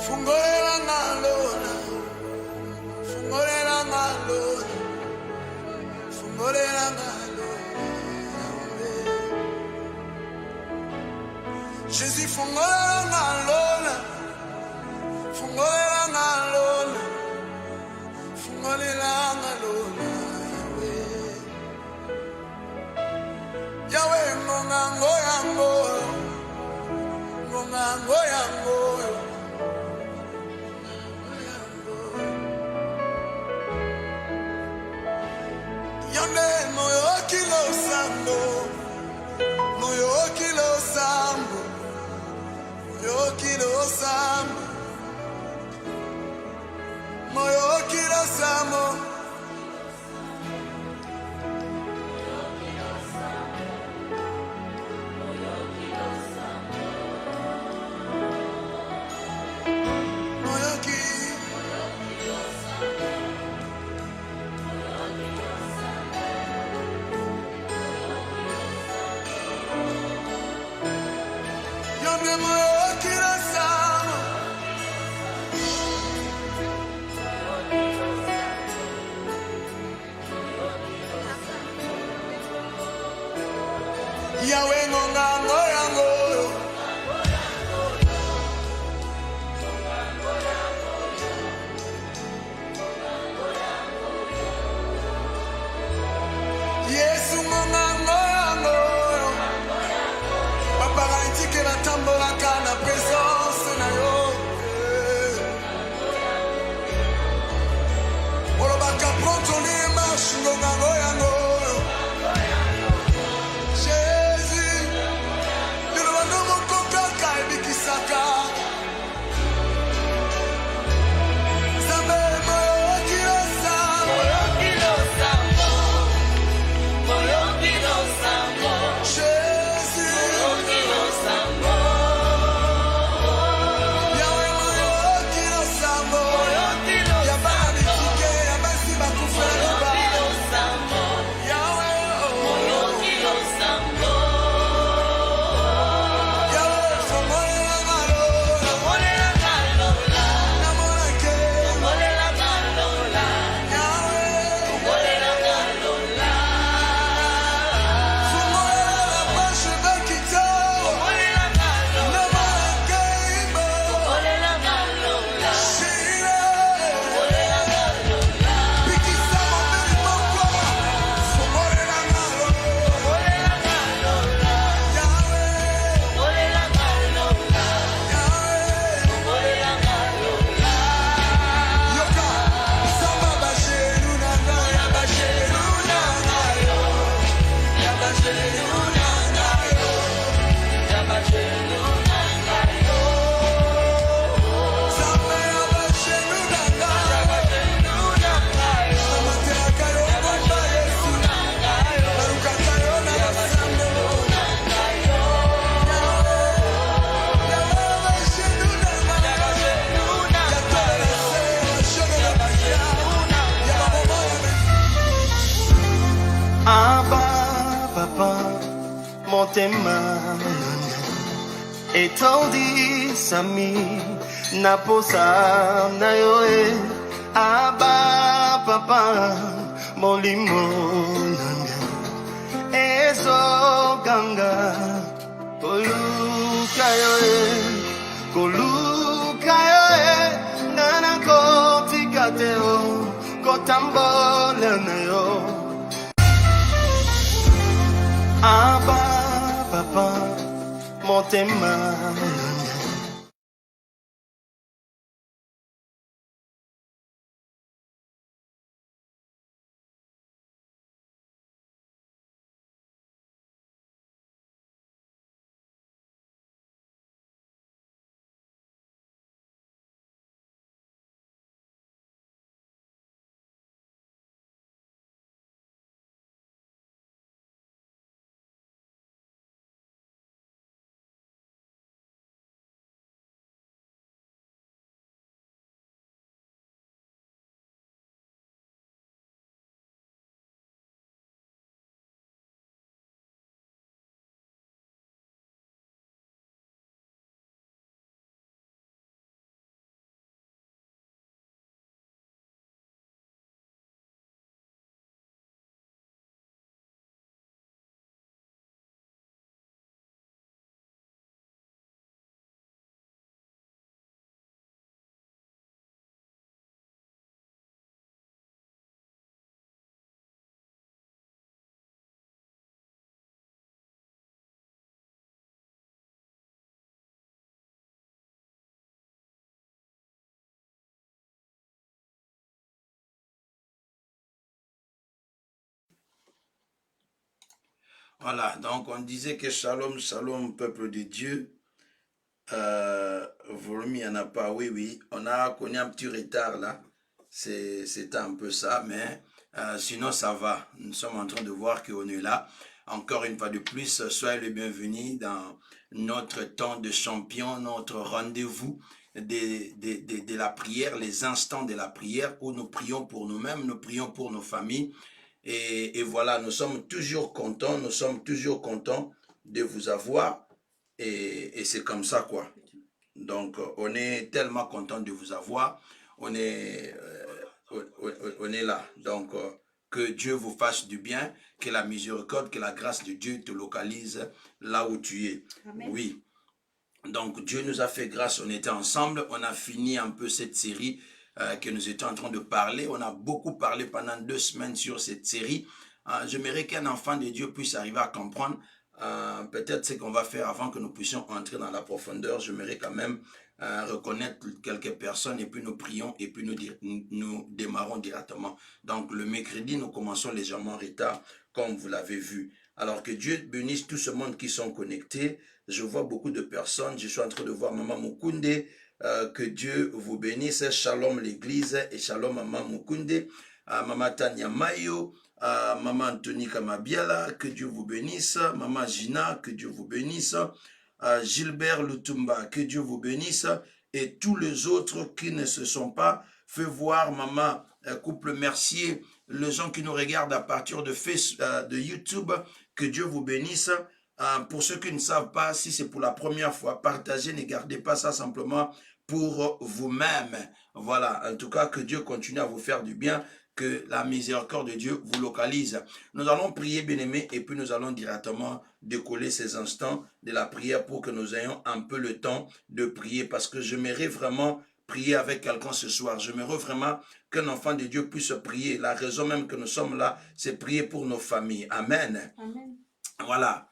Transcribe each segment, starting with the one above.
Fungolela ngalona, fungolela ngalona, fungolela ngalona. Jésus, fungolela ngalona, fungolela ngalona, fungolela ngalona. Yahweh, ngonga ngoya ngoyo, ngonga ngoya ngoyo. Yonde moyo kilo sambo, moyo kilo sambo, moyo kilo sambo, moyo kilo sambo. Yahweh ngonga ngoya ngoyo, Yesu ngonga ngoya ngoyo. Papa gaitike na tambola kana presence na yo. Olobaka pronto ni marche ngonga ngoya ngoyo. Motema etondi sami naposa na yoe aba papa molimo nanga eso ganga koluka yoe nana kotikateo kotambola na yo aba papa motema Voilà, donc on disait que shalom, shalom, peuple de Dieu. Volume, il n'y en a pas, oui, oui. On a connu un petit retard là. C'était un peu ça, mais sinon ça va. Nous sommes en train de voir qu'on est là. Encore une fois de plus, soyez le bienvenu dans notre temps de champion, notre rendez-vous de la prière, les instants de la prière où nous prions pour nous-mêmes, nous prions pour nos familles. Et voilà, nous sommes toujours contents de vous avoir. Et c'est comme ça, quoi. Donc, on est tellement content de vous avoir. On est, on est là. Donc, que Dieu vous fasse du bien, que la miséricorde, que la grâce de Dieu te localise là où tu es. Amen. Oui. Donc, Dieu nous a fait grâce. On était ensemble. On a fini un peu cette série que nous étions en train de parler. On a beaucoup parlé pendant 2 semaines sur cette série. J'aimerais qu'un enfant de Dieu puisse arriver à comprendre peut-être ce qu'on va faire avant que nous puissions entrer dans la profondeur. J'aimerais quand même reconnaître quelques personnes et puis nous prions et puis nous démarrons directement. Donc le mercredi, nous commençons légèrement en retard, comme vous l'avez vu. Alors que Dieu bénisse tout ce monde qui sont connectés. Je vois beaucoup de personnes. Je suis en train de voir Maman Mukunde. Que Dieu vous bénisse. Shalom l'église et shalom Maman Mukunde. Maman Tania Mayo. Maman Anthony Kamabiala, que Dieu vous bénisse. Maman Gina, que Dieu vous bénisse. Gilbert Lutumba, que Dieu vous bénisse. Et tous les autres qui ne se sont pas fait voir, Maman Couple Mercier, les gens qui nous regardent à partir de de YouTube, que Dieu vous bénisse. Pour ceux qui ne savent pas, si c'est pour la première fois, partagez, ne gardez pas ça simplement pour vous-même. Voilà, en tout cas, que Dieu continue à vous faire du bien, que la miséricorde de Dieu vous localise. Nous allons prier, bien-aimés, et puis nous allons directement décoller ces instants de la prière pour que nous ayons un peu le temps de prier, parce que j'aimerais vraiment prier avec quelqu'un ce soir. J'aimerais vraiment qu'un enfant de Dieu puisse prier. La raison même que nous sommes là, c'est prier pour nos familles. Amen. Amen. Voilà.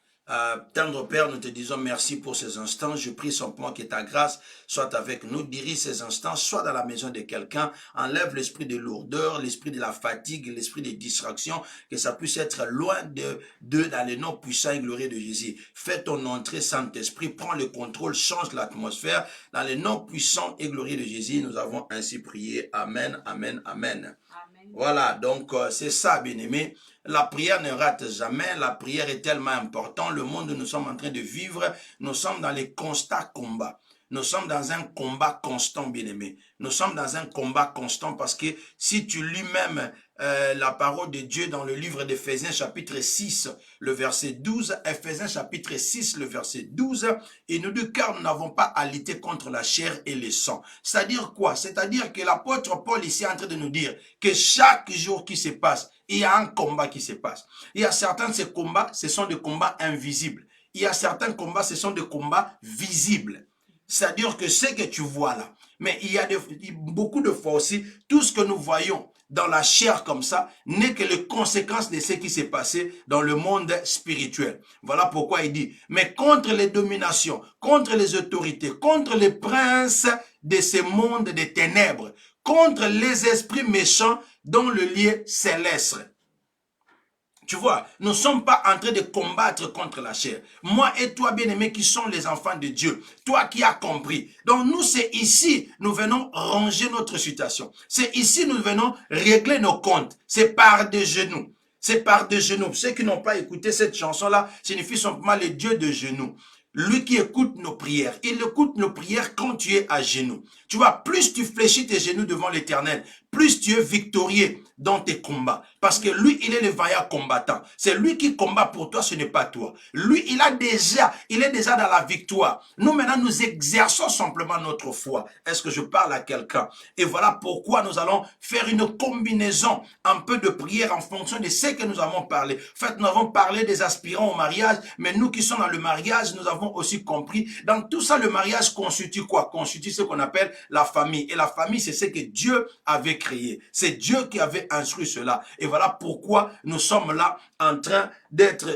Tendre Père, nous te disons merci pour ces instants. Je prie simplement que ta grâce soit avec nous, dirige ces instants, soit dans la maison de quelqu'un, enlève l'esprit de lourdeur, l'esprit de la fatigue, l'esprit de distraction, que ça puisse être loin de dans le nom puissant et glorieux de Jésus. Fais ton entrée, Saint-Esprit, prends le contrôle, change l'atmosphère. Dans le nom puissant et glorieux de Jésus, nous avons ainsi prié. Amen, amen, amen. Amen. Voilà, donc c'est ça, bien-aimé. La prière ne rate jamais, la prière est tellement importante. Le monde où nous sommes en train de vivre, nous sommes dans les constants combats. Nous sommes dans un combat constant, bien-aimé. Nous sommes dans un combat constant parce que si tu lis même la parole de Dieu dans le livre d'Éphésiens chapitre 6, le verset 12, Éphésiens chapitre 6, le verset 12, il nous dit car nous n'avons pas à lutter contre la chair et le sang. C'est-à-dire quoi? C'est-à-dire que l'apôtre Paul ici est en train de nous dire que chaque jour qui se passe, il y a un combat qui se passe. Il y a certains de ces combats, ce sont des combats invisibles. Il y a certains combats, ce sont des combats visibles. C'est-à-dire que ce que tu vois là, mais il y a beaucoup de fois aussi, tout ce que nous voyons dans la chair comme ça n'est que les conséquences de ce qui s'est passé dans le monde spirituel. Voilà pourquoi il dit, mais contre les dominations, contre les autorités, contre les princes de ce monde des ténèbres, contre les esprits méchants dans le lieu céleste. Tu vois, nous ne sommes pas en train de combattre contre la chair. Moi et toi, bien-aimés, qui sont les enfants de Dieu. Toi qui as compris. Donc nous, c'est ici, nous venons ranger notre situation. C'est ici, nous venons régler nos comptes. C'est par des genoux. C'est par des genoux. Ceux qui n'ont pas écouté cette chanson-là, signifie simplement le Dieu de genoux. Lui qui écoute nos prières. Il écoute nos prières quand tu es à genoux. Tu vois, plus tu fléchis tes genoux devant l'Éternel, plus tu es victorieux dans tes combats. Parce que lui, il est le vaillant combattant. C'est lui qui combat pour toi, ce n'est pas toi. Lui, il est déjà dans la victoire. Nous, maintenant, nous exerçons simplement notre foi. Est-ce que je parle à quelqu'un? Et voilà pourquoi nous allons faire une combinaison, un peu de prière en fonction de ce que nous avons parlé. En fait, nous avons parlé des aspirants au mariage, mais nous qui sommes dans le mariage, nous avons aussi compris. Dans tout ça, le mariage constitue quoi? Constitue ce qu'on appelle la famille. Et la famille, c'est ce que Dieu avait créé. C'est Dieu qui avait instruit cela. Et voilà pourquoi nous sommes là en train d'être,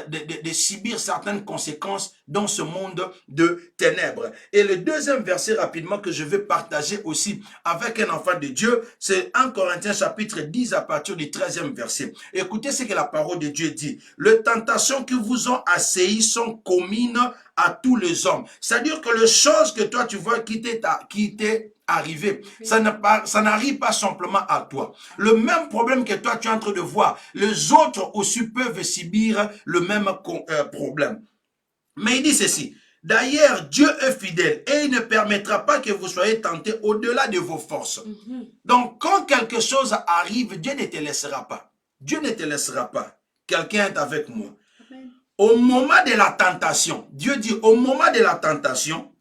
de subir certaines conséquences dans ce monde de ténèbres. Et le deuxième verset rapidement que je vais partager aussi avec un enfant de Dieu, c'est 1 Corinthiens chapitre 10 à partir du 13e verset. Écoutez ce que la parole de Dieu dit. Les tentations qui vous ont assaillis sont communes à tous les hommes. C'est-à-dire que les choses que toi tu vois qui t'est arrivé, ça n'arrive pas simplement à toi. Le même problème que toi tu es en train de voir, les autres aussi peuvent subir le même problème. Mais il dit ceci, d'ailleurs Dieu est fidèle et il ne permettra pas que vous soyez tentés au-delà de vos forces. Donc quand quelque chose arrive, Dieu ne te laissera pas. Dieu ne te laissera pas. Quelqu'un est avec moi. Au moment de la tentation, Dieu dit au moment de la tentation,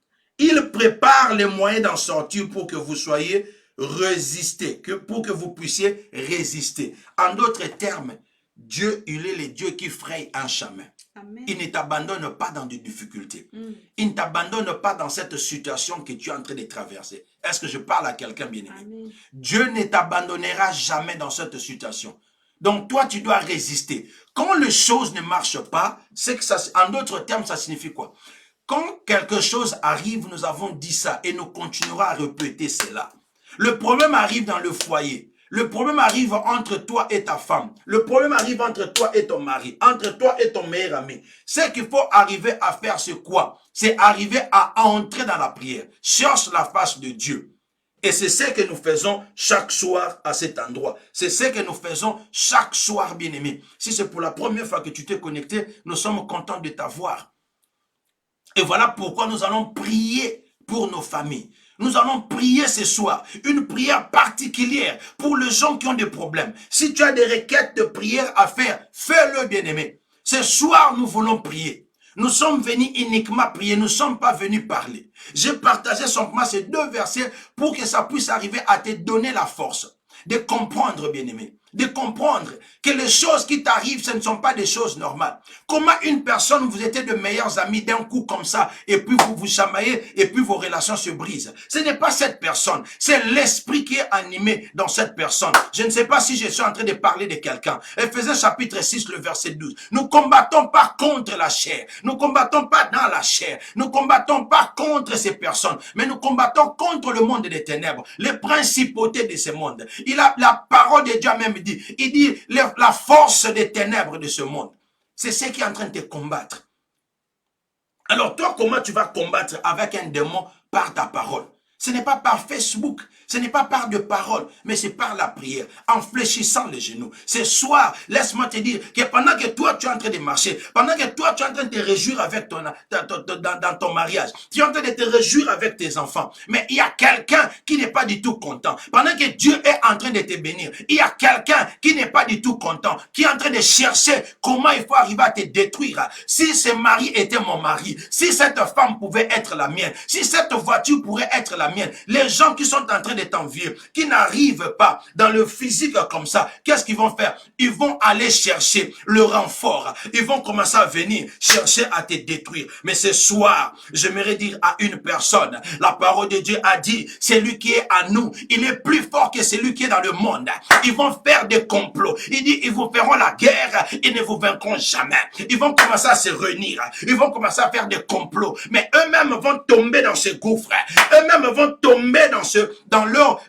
il prépare les moyens d'en sortir pour que vous soyez résistés, pour que vous puissiez résister. En d'autres termes, Dieu, il est le Dieu qui fraye un chemin. Amen. Il ne t'abandonne pas dans des difficultés. Il ne t'abandonne pas dans cette situation que tu es en train de traverser. Est-ce que je parle à quelqu'un bien-aimé? Dieu ne t'abandonnera jamais dans cette situation. Donc toi, tu dois résister. Quand les choses ne marchent pas, c'est que ça, en d'autres termes, ça signifie quoi? Quand quelque chose arrive, nous avons dit ça et nous continuerons à répéter cela. Le problème arrive dans le foyer. Le problème arrive entre toi et ta femme. Le problème arrive entre toi et ton mari, entre toi et ton meilleur ami. Ce qu'il faut arriver à faire, c'est quoi? C'est arriver à entrer dans la prière. Cherche la face de Dieu. Et c'est ce que nous faisons chaque soir à cet endroit. C'est ce que nous faisons chaque soir, bien-aimé. Si c'est pour la première fois que tu t'es connecté, nous sommes contents de t'avoir. Et voilà pourquoi nous allons prier pour nos familles. Nous allons prier ce soir, une prière particulière pour les gens qui ont des problèmes. Si tu as des requêtes de prière à faire, fais-le, bien-aimé. Ce soir, nous voulons prier. Nous sommes venus uniquement prier, nous ne sommes pas venus parler. J'ai partagé simplement ces deux versets pour que ça puisse arriver à te donner la force de comprendre, bien-aimé. De comprendre que les choses qui t'arrivent, ce ne sont pas des choses normales. Comment une personne, vous étiez de meilleurs amis d'un coup comme ça, et puis vous vous chamaillez, et puis vos relations se brisent. Ce n'est pas cette personne, c'est l'esprit qui est animé dans cette personne. Je ne sais pas si je suis en train de parler de quelqu'un. Éphésiens chapitre 6, le verset 12. Nous combattons pas contre la chair, nous combattons pas dans la chair, nous combattons pas contre ces personnes, mais nous combattons contre le monde des ténèbres, les principautés de ce monde. La parole de Dieu même dit, il dit la force des ténèbres de ce monde. C'est ce qui est en train de te combattre. Alors toi, comment tu vas combattre avec un démon? Par ta parole. Ce n'est pas par Facebook, ce n'est pas par de paroles, mais c'est par la prière, en fléchissant les genoux. Ce soir, laisse-moi te dire que pendant que toi tu es en train de marcher, pendant que toi tu es en train de te réjouir avec dans ton mariage, tu es en train de te réjouir avec tes enfants, mais il y a quelqu'un qui n'est pas du tout content. Pendant que Dieu est en train de te bénir, il y a quelqu'un qui n'est pas du tout content, qui est en train de chercher comment il faut arriver à te détruire. Si ce mari était mon mari, si cette femme pouvait être la mienne, si cette voiture pourrait être la mienne, les gens qui sont en train de t'envier, qui n'arrivent pas dans le physique comme ça, qu'est-ce qu'ils vont faire? Ils vont aller chercher le renfort. Ils vont commencer à venir chercher à te détruire. Mais ce soir, j'aimerais dire à une personne, la parole de Dieu a dit, celui qui est à nous, il est plus fort que celui qui est dans le monde. Ils vont faire des complots. Il dit, ils vous feront la guerre, ils ne vous vaincront jamais. Ils vont commencer à se réunir. Ils vont commencer à faire des complots. Mais eux-mêmes vont tomber dans ce gouffre. Eux-mêmes vont tomber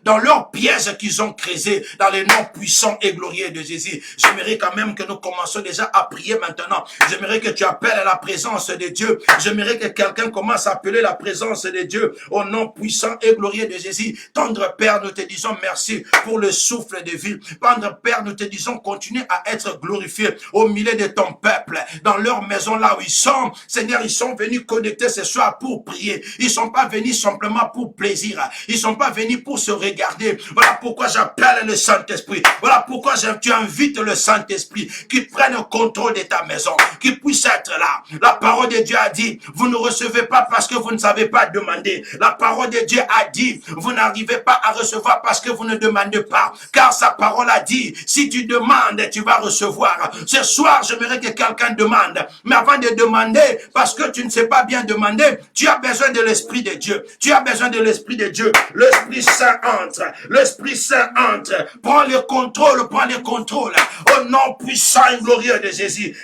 dans leur piège qu'ils ont créé dans les noms puissants et glorieux de Jésus. J'aimerais quand même que nous commençons déjà à prier maintenant. J'aimerais que tu appelles à la présence de Dieu. J'aimerais que quelqu'un commence à appeler la présence de Dieu au nom puissant et glorieux de Jésus. Tendre Père, nous te disons merci pour le souffle de vie. Tendre Père, nous te disons continue à être glorifié au milieu de ton peuple, dans leur maison là où ils sont. Seigneur, ils sont venus connecter ce soir pour prier. Ils sont pas venus simplement pour plaisir. Ils sont pas venus pour se regarder. Voilà pourquoi j'appelle le Saint-Esprit. Voilà pourquoi tu invites le Saint-Esprit qui prenne le contrôle de ta maison, qui puisse être là. La parole de Dieu a dit, vous ne recevez pas parce que vous ne savez pas demander. La parole de Dieu a dit, vous n'arrivez pas à recevoir parce que vous ne demandez pas. Car sa parole a dit, si tu demandes, tu vas recevoir. Ce soir, j'aimerais que quelqu'un demande. Mais avant de demander, parce que tu ne sais pas bien demander, tu as besoin de l'Esprit de Dieu. Tu as besoin de l'Esprit de Dieu. L'Esprit Saint entre. L'Esprit Saint entre. Prends le contrôle, prends le contrôle. Au nom puissant et glorieux de Jésus.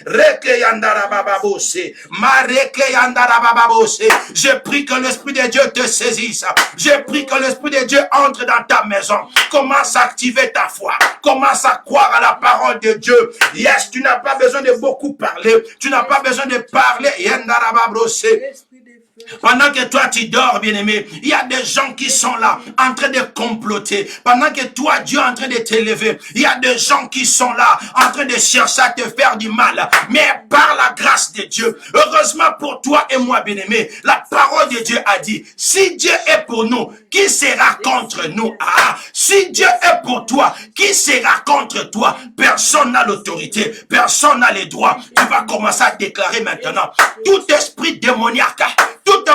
Je prie que l'Esprit de Dieu te saisisse. Je prie que l'Esprit de Dieu entre dans ta maison. Commence à activer ta foi. Commence à croire à la parole de Dieu. Yes, tu n'as pas besoin de beaucoup parler. Tu n'as pas besoin de parler. Pendant que toi tu dors, bien-aimé, il y a des gens qui sont là, en train de comploter. Pendant que toi, Dieu est en train de t'élever, il y a des gens qui sont là, en train de chercher à te faire du mal. Mais par la grâce de Dieu, heureusement pour toi et moi, bien-aimé, la parole de Dieu a dit, si Dieu est pour nous, qui sera contre nous? Ah, si Dieu est pour toi, qui sera contre toi? Personne n'a l'autorité, personne n'a les droits. Tu vas commencer à déclarer maintenant, tout esprit démoniaque, toute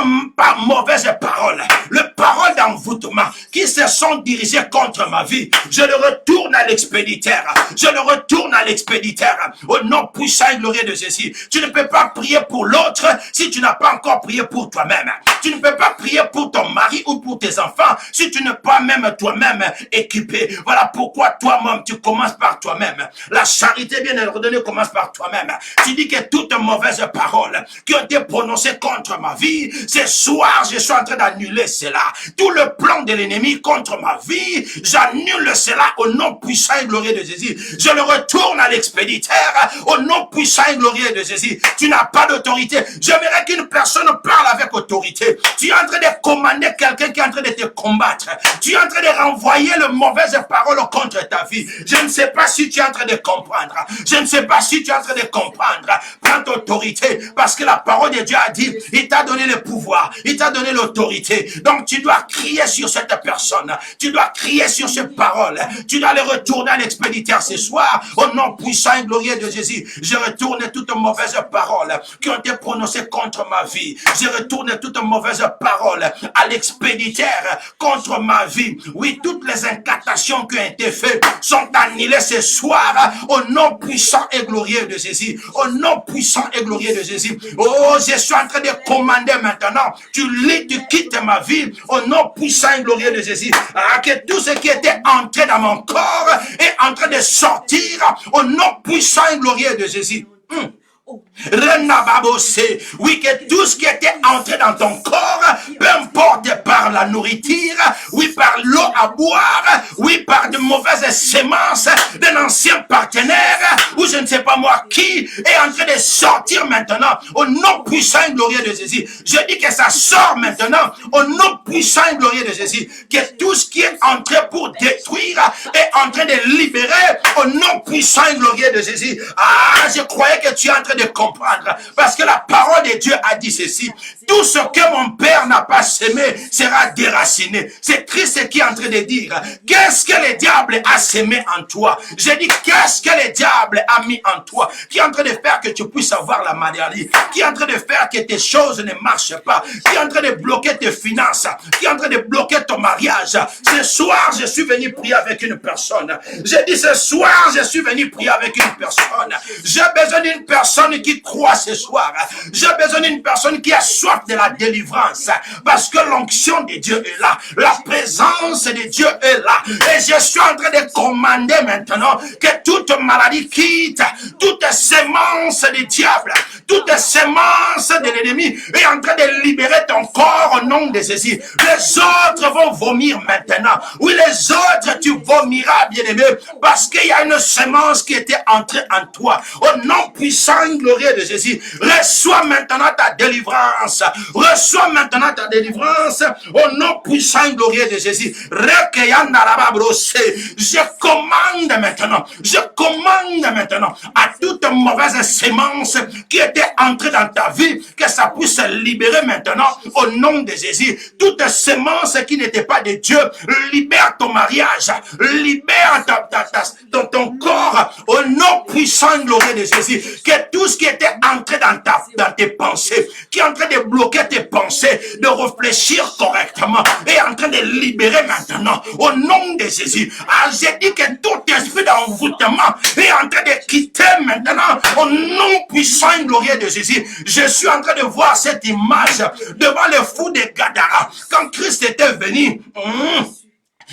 mauvaise parole, le parole d'envoûtement qui se sont dirigés contre ma vie, je le retourne à l'expéditeur. Je le retourne à l'expéditeur. Au nom puissant et glorieux de Jésus. Tu ne peux pas prier pour l'autre si tu n'as pas encore prié pour toi-même. Tu ne peux pas prier pour ton mari ou pour tes enfants si tu n'es pas même toi-même équipé. Voilà pourquoi toi-même, tu commences par toi-même. La charité bien ordonnée commence par toi-même. Tu dis que toutes mauvaises paroles qui ont été prononcées contre ma vie, ce soir, je suis en train d'annuler cela. Tout le plan de l'ennemi contre ma vie, j'annule cela au nom puissant et glorieux de Jésus. Je le retourne à l'expéditeur au nom puissant et glorieux de Jésus. Tu n'as pas d'autorité. J'aimerais qu'une personne parle avec autorité. Tu es en train de commander quelqu'un qui est en train de te combattre. Tu es en train de renvoyer les mauvaises paroles contre ta vie. Je ne sais pas si tu es en train de comprendre. Je ne sais pas si tu es en train de comprendre. Prends ton autorité parce que la parole de Dieu a dit, il t'a donné le pouvoir, il t'a donné l'autorité. Donc tu dois crier sur cette personne. Tu dois crier sur ces paroles. Tu dois les retourner à l'expéditeur ce soir. Au nom puissant et glorieux de Jésus, je retourne toutes mauvaises paroles qui ont été prononcées contre ma vie. Je retourne toutes mauvaises paroles à l'expéditeur contre ma vie. Oui, toutes les incantations qui ont été faites sont annulées ce soir au nom puissant et glorieux de Jésus. Au nom puissant et glorieux de Jésus. Oh, je suis en train de commander maintenant. Tu quittes ma vie au nom puissant et glorieux de Jésus. Que tout ce qui était entré dans mon corps est en train de sortir au nom puissant et glorieux de Jésus. Oui, que tout ce qui était entré dans ton corps, peu importe par la nourriture, oui, par l'eau à boire, oui, par de mauvaises semences d'un ancien partenaire, ou je ne sais pas moi qui, est en train de sortir maintenant au nom puissant et glorieux de Jésus. Je dis que ça sort maintenant au nom puissant et glorieux de Jésus. Que tout ce qui est entré pour détruire est en train de libérer au nom puissant et glorieux de Jésus. Ah, je croyais que tu es en train de comprendre. Parce que la parole de Dieu a dit ceci. Tout ce que mon père n'a pas semé sera déraciné. C'est Christ qui est en train de dire. Qu'est-ce que le diable a semé en toi? J'ai dit, qu'est-ce que le diable a mis en toi? Qui est en train de faire que tu puisses avoir la maladie? Qui est en train de faire que tes choses ne marchent pas? Qui est en train de bloquer tes finances? Qui est en train de bloquer ton mariage? Ce soir, je suis venu prier avec une personne. J'ai dit, ce soir, je suis venu prier avec une personne. J'ai besoin d'une personne qui croit ce soir. J'ai besoin d'une personne qui a soif de la délivrance. Parce que l'onction de Dieu est là. La présence de Dieu est là. Et je suis en train de commander maintenant que toute maladie quitte, toute sémence du diable, toute sémence de l'ennemi est en train de libérer ton corps au nom de Jésus. Les autres vont vomir maintenant. Oui, les autres, tu vomiras, bien-aimé, parce qu'il y a une sémence qui était entrée en toi. Au nom puissant et glorieux de Jésus, reçois maintenant ta délivrance. Reçois maintenant ta délivrance au nom puissant et glorieux de Jésus. Je commande maintenant à toute mauvaise sémence qui était entrée dans ta vie, que ça puisse se libérer maintenant au nom de Jésus. Toute sémence qui n'était pas de Dieu, libère ton mariage, libère ton corps au nom puissant et glorieux de Jésus. Que tout ce qui était entré dans tes pensées, qui est en train de bloquer tes pensées, de réfléchir correctement, est en train de libérer maintenant au nom de Jésus. Ah, j'ai dit que tout esprit d'envoûtement est en train de quitter maintenant au nom puissant et glorieux de Jésus. Je suis en train de voir cette image devant le fou de Gadara. Quand Christ était venu,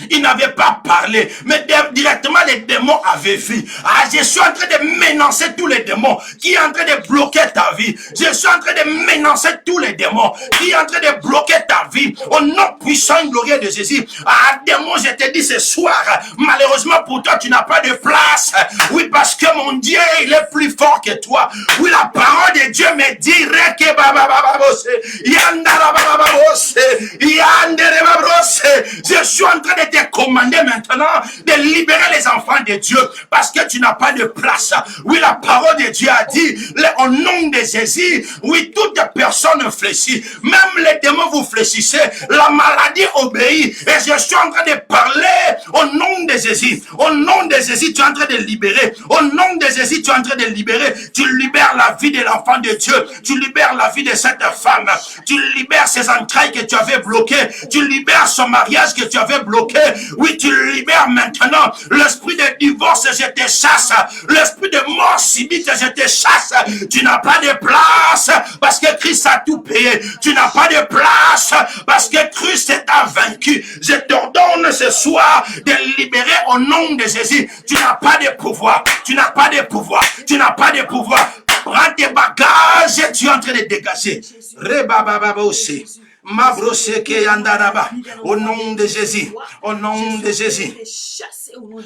Il n'avait pas parlé, mais directement les démons avaient vu. Ah, je suis en train de menacer tous les démons qui est en train de bloquer ta vie. Je suis en train de menacer tous les démons qui est en train de bloquer ta vie. Au nom puissant et glorieux de Jésus. Ah, démon, je te dis ce soir, malheureusement pour toi, tu n'as pas de place. Oui, parce que mon Dieu, il est plus fort que toi. Oui, la parole de Dieu me dit je suis en train de te commander maintenant de libérer les enfants de Dieu parce que tu n'as pas de place. Oui, la parole de Dieu a dit au nom de Jésus, oui, toute personne fléchit. Même les démons vous fléchissez. La maladie obéit. Et je suis en train de parler au nom de Jésus. Au nom de Jésus, tu es en train de libérer. Au nom de Jésus, tu es en train de libérer. Tu libères la vie de l'enfant de Dieu. Tu libères la vie de cette femme. Tu libères ses entrailles que tu avais bloquées. Tu libères son mariage que tu avais bloqué. Oui, tu libères maintenant l'esprit de divorce, je te chasse. L'esprit de mort subite, je te chasse. Tu n'as pas de place parce que Christ a tout payé. Tu n'as pas de place parce que Christ t'a vaincu. Je t'ordonne ce soir de libérer au nom de Jésus. Tu n'as pas de pouvoir. Tu n'as pas de pouvoir. Tu n'as pas de pouvoir. Prends tes bagages et tu es en train de dégager. Rebababa aussi. Au nom de Jésus, au nom de Jésus.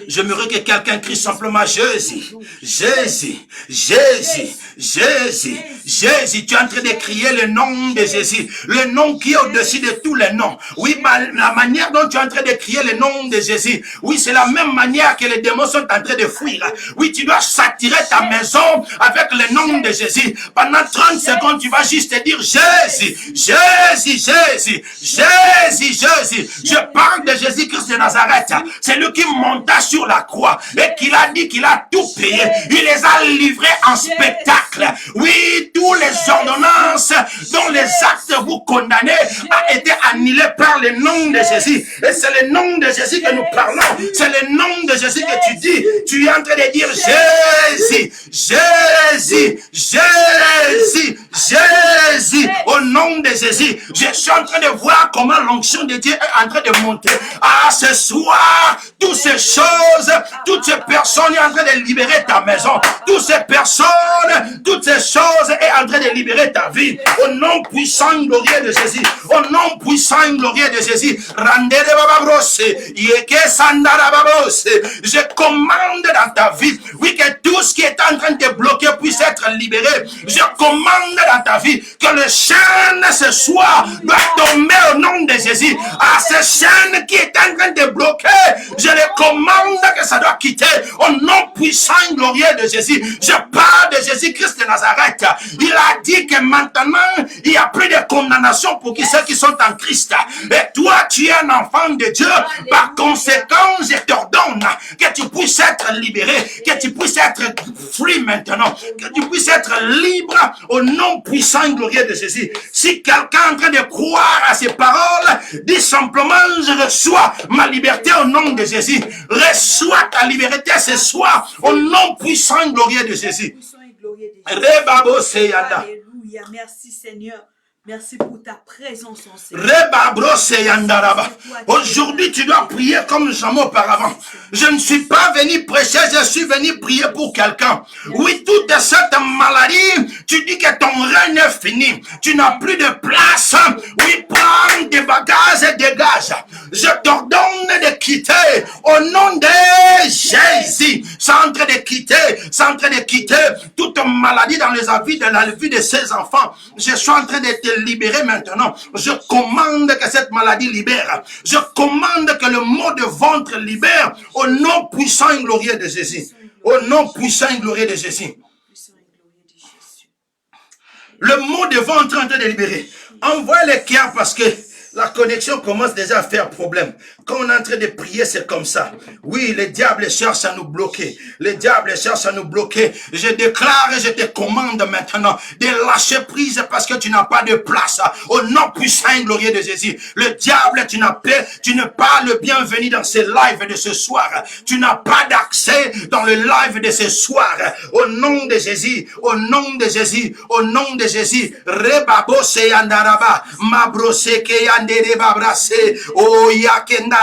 J'aimerais que quelqu'un crie simplement Jésus, Jésus, Jésus, Jésus, Jésus. Tu es en train de crier le nom de Jésus, le nom qui est au-dessus de tous les noms. Oui, la manière dont tu es en train de crier le nom de Jésus, oui, c'est la même manière que les démons sont en train de fuir. Oui, tu dois s'attirer ta maison avec le nom de Jésus. Pendant 30 secondes, tu vas juste te dire Jésus, Jésus, Jésus, Jésus, Jésus. Je parle de Jésus-Christ de Nazareth. C'est lui qui monta sur la croix et qu'il a dit qu'il a tout payé. Il les a livrés en spectacle. Oui, tous les ordonnances dont les actes vous condamnez a été annulés par le nom de Jésus. Et c'est le nom de Jésus que nous parlons. C'est le nom de Jésus que tu dis. Tu es en train de dire Jésus, Jésus, Jésus, Jésus. Au nom de Jésus, je suis en train de voir comment l'onction de Dieu est en train de monter. Ah, ce soir, toutes ces choses, toutes ces personnes sont en train de libérer ta maison. Toutes ces personnes, toutes ces choses sont en train de libérer ta vie. Au nom puissant et glorieux de Jésus. Au nom puissant et glorieux de Jésus. Je commande dans ta vie, oui, que tout ce qui est en train de te bloquer puisse être libéré. Je commande dans ta vie que le chaîne ce soir doit tomber au nom de Jésus. À ce chaîne qui est en train de bloquer, je le commande que ça doit quitter au nom puissant et glorieux de Jésus. Je parle de Jésus-Christ de Nazareth. Il a dit que maintenant, il n'y a plus de condamnation pour ceux qui sont en Christ. Et toi, tu es un enfant de Dieu. Par conséquent, je t'ordonne que tu puisses être libéré, que tu puisses être free maintenant, que tu puisses être libre au nom puissant et glorieux de Jésus. Si quelqu'un est en train de croire à ces paroles, dis simplement, je reçois ma liberté au nom de Jésus. Reçois ta liberté ce soir au nom puissant et glorieux de Jésus. Alléluia, merci Seigneur. Merci pour ta présence en Seigneur. Aujourd'hui, tu dois prier comme jamais auparavant. Je ne suis pas venu prêcher, je suis venu prier pour quelqu'un. Oui, toute cette maladie, tu dis que ton règne est fini. Tu n'as plus de place. Oui, prends tes bagages et dégage. Je t'ordonne de quitter au nom de Jésus. C'est en train de quitter, c'est en train de quitter toute maladie dans les avis de la vie de ses enfants. Je suis en train de te libérer maintenant. Je commande que cette maladie libère. Je commande que le mot de ventre libère au nom puissant et glorieux de Jésus. Au nom puissant et glorieux de Jésus. Le mot de ventre est en train de libérer. Envoie les cœurs parce que la connexion commence déjà à faire problème. Quand on est en train de prier, c'est comme ça. Oui, le diable cherche à nous bloquer. Le diable cherche à nous bloquer. Je déclare et je te commande maintenant de lâcher prise parce que tu n'as pas de place. Au nom puissant et glorieux de Jésus. Le diable, tu n'es pas le bienvenu dans ce live de ce soir. Tu n'as pas d'accès dans le live de ce soir. Au nom de Jésus. Au nom de Jésus. Au nom de Jésus. Rebabo se yandaraba. Mabrose ke yandere babrase. Oh yakenda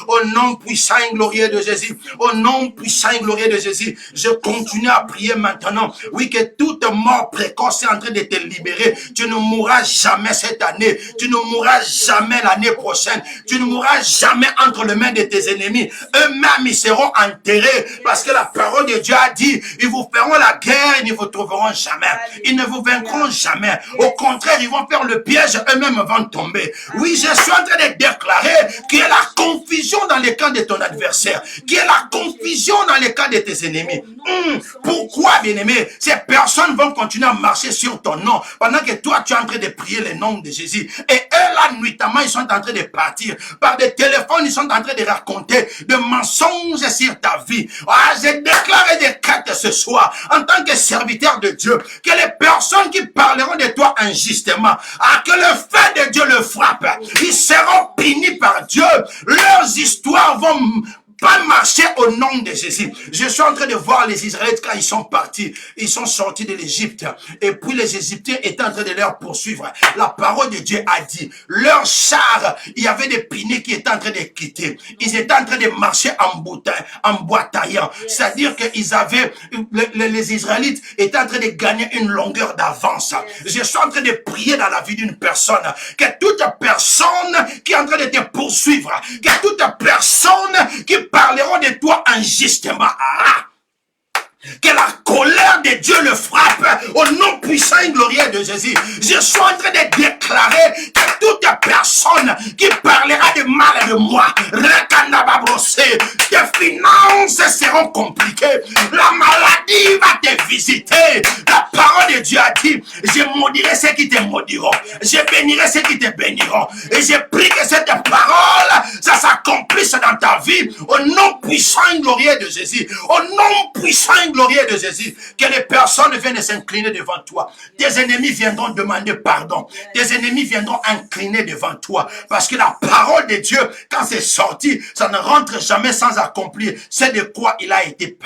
Au nom puissant et glorieux de Jésus. Au nom puissant et glorieux de Jésus. Je continue à prier maintenant. Oui, que toute mort précoce est en train de te libérer. Tu ne mourras jamais cette année. Tu ne mourras jamais l'année prochaine. Tu ne mourras jamais entre les mains de tes ennemis. Eux-mêmes, ils seront enterrés parce que la parole de Dieu a dit, ils vous feront la guerre, ils ne vous trouveront jamais. Ils ne vous vaincront jamais. Au contraire, ils vont faire le piège, eux-mêmes vont tomber. Oui, je suis en train de déclarer qu'il y a la confusion dans les camps de ton adversaire, qu'il y a la confusion dans les camps de tes ennemis. Pourquoi, bien-aimé? Ces personnes vont continuer à marcher sur ton nom pendant que toi, tu es en train de prier le nom de Jésus. Et eux, là, nuitamment, ils sont en train de partir. Par des téléphones, ils sont en train de raconter des mensonges sur ta vie. Ah, j'ai déclaré des cartes ce soir, en tant que serviteur de Dieu, que les personnes qui parleront de toi injustement, que le feu de Dieu le frappe, ils seront punis par Dieu. Leurs histoires vont pas marcher au nom de Jésus. Je suis en train de voir les Israélites quand ils sont partis. Ils sont sortis de l'Égypte. Et puis les Égyptiens étaient en train de leur poursuivre. La parole de Dieu a dit, leurs chars, il y avait des pinés qui étaient en train de quitter. Ils étaient en train de marcher en boitaillant. C'est-à-dire qu'ils avaient, les Israélites étaient en train de gagner une longueur d'avance. Je suis en train de prier dans la vie d'une personne. Que toute personne qui est en train de te poursuivre, que toute personne qui parleront de toi injustement. Que la colère de Dieu le frappe au nom puissant et glorieux de Jésus. Je suis en train de déclarer que toute personne qui parlera de mal de moi, tes finances seront compliquées. La maladie va te visiter. La parole de Dieu a dit, je maudirai ceux qui te maudiront. Je bénirai ceux qui te béniront. Et je prie que cette parole, ça s'accomplisse dans ta vie au nom puissant et glorieux de Jésus. Au nom puissant et glorieux de Jésus, que les personnes viennent s'incliner devant toi. Tes ennemis viendront demander pardon. Tes ennemis viendront incliner devant toi. Parce que la parole de Dieu, quand c'est sorti, ça ne rentre jamais sans accomplir. C'est de quoi il a été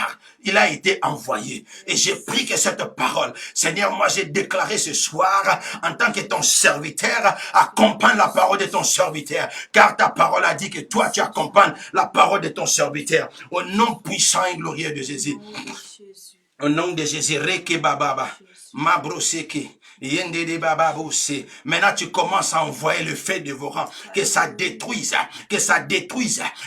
envoyé. Et j'ai pris que cette parole, Seigneur, moi j'ai déclaré ce soir, en tant que ton serviteur, accompagne la parole de ton serviteur. Car ta parole a dit que toi tu accompagnes la parole de ton serviteur. Au nom puissant et glorieux de Jésus. Au nom de Jésus, Reke Bababa, Mabroseke, Yende Baba Bose. Maintenant, tu commences à envoyer le feu dévorant, que ça détruise,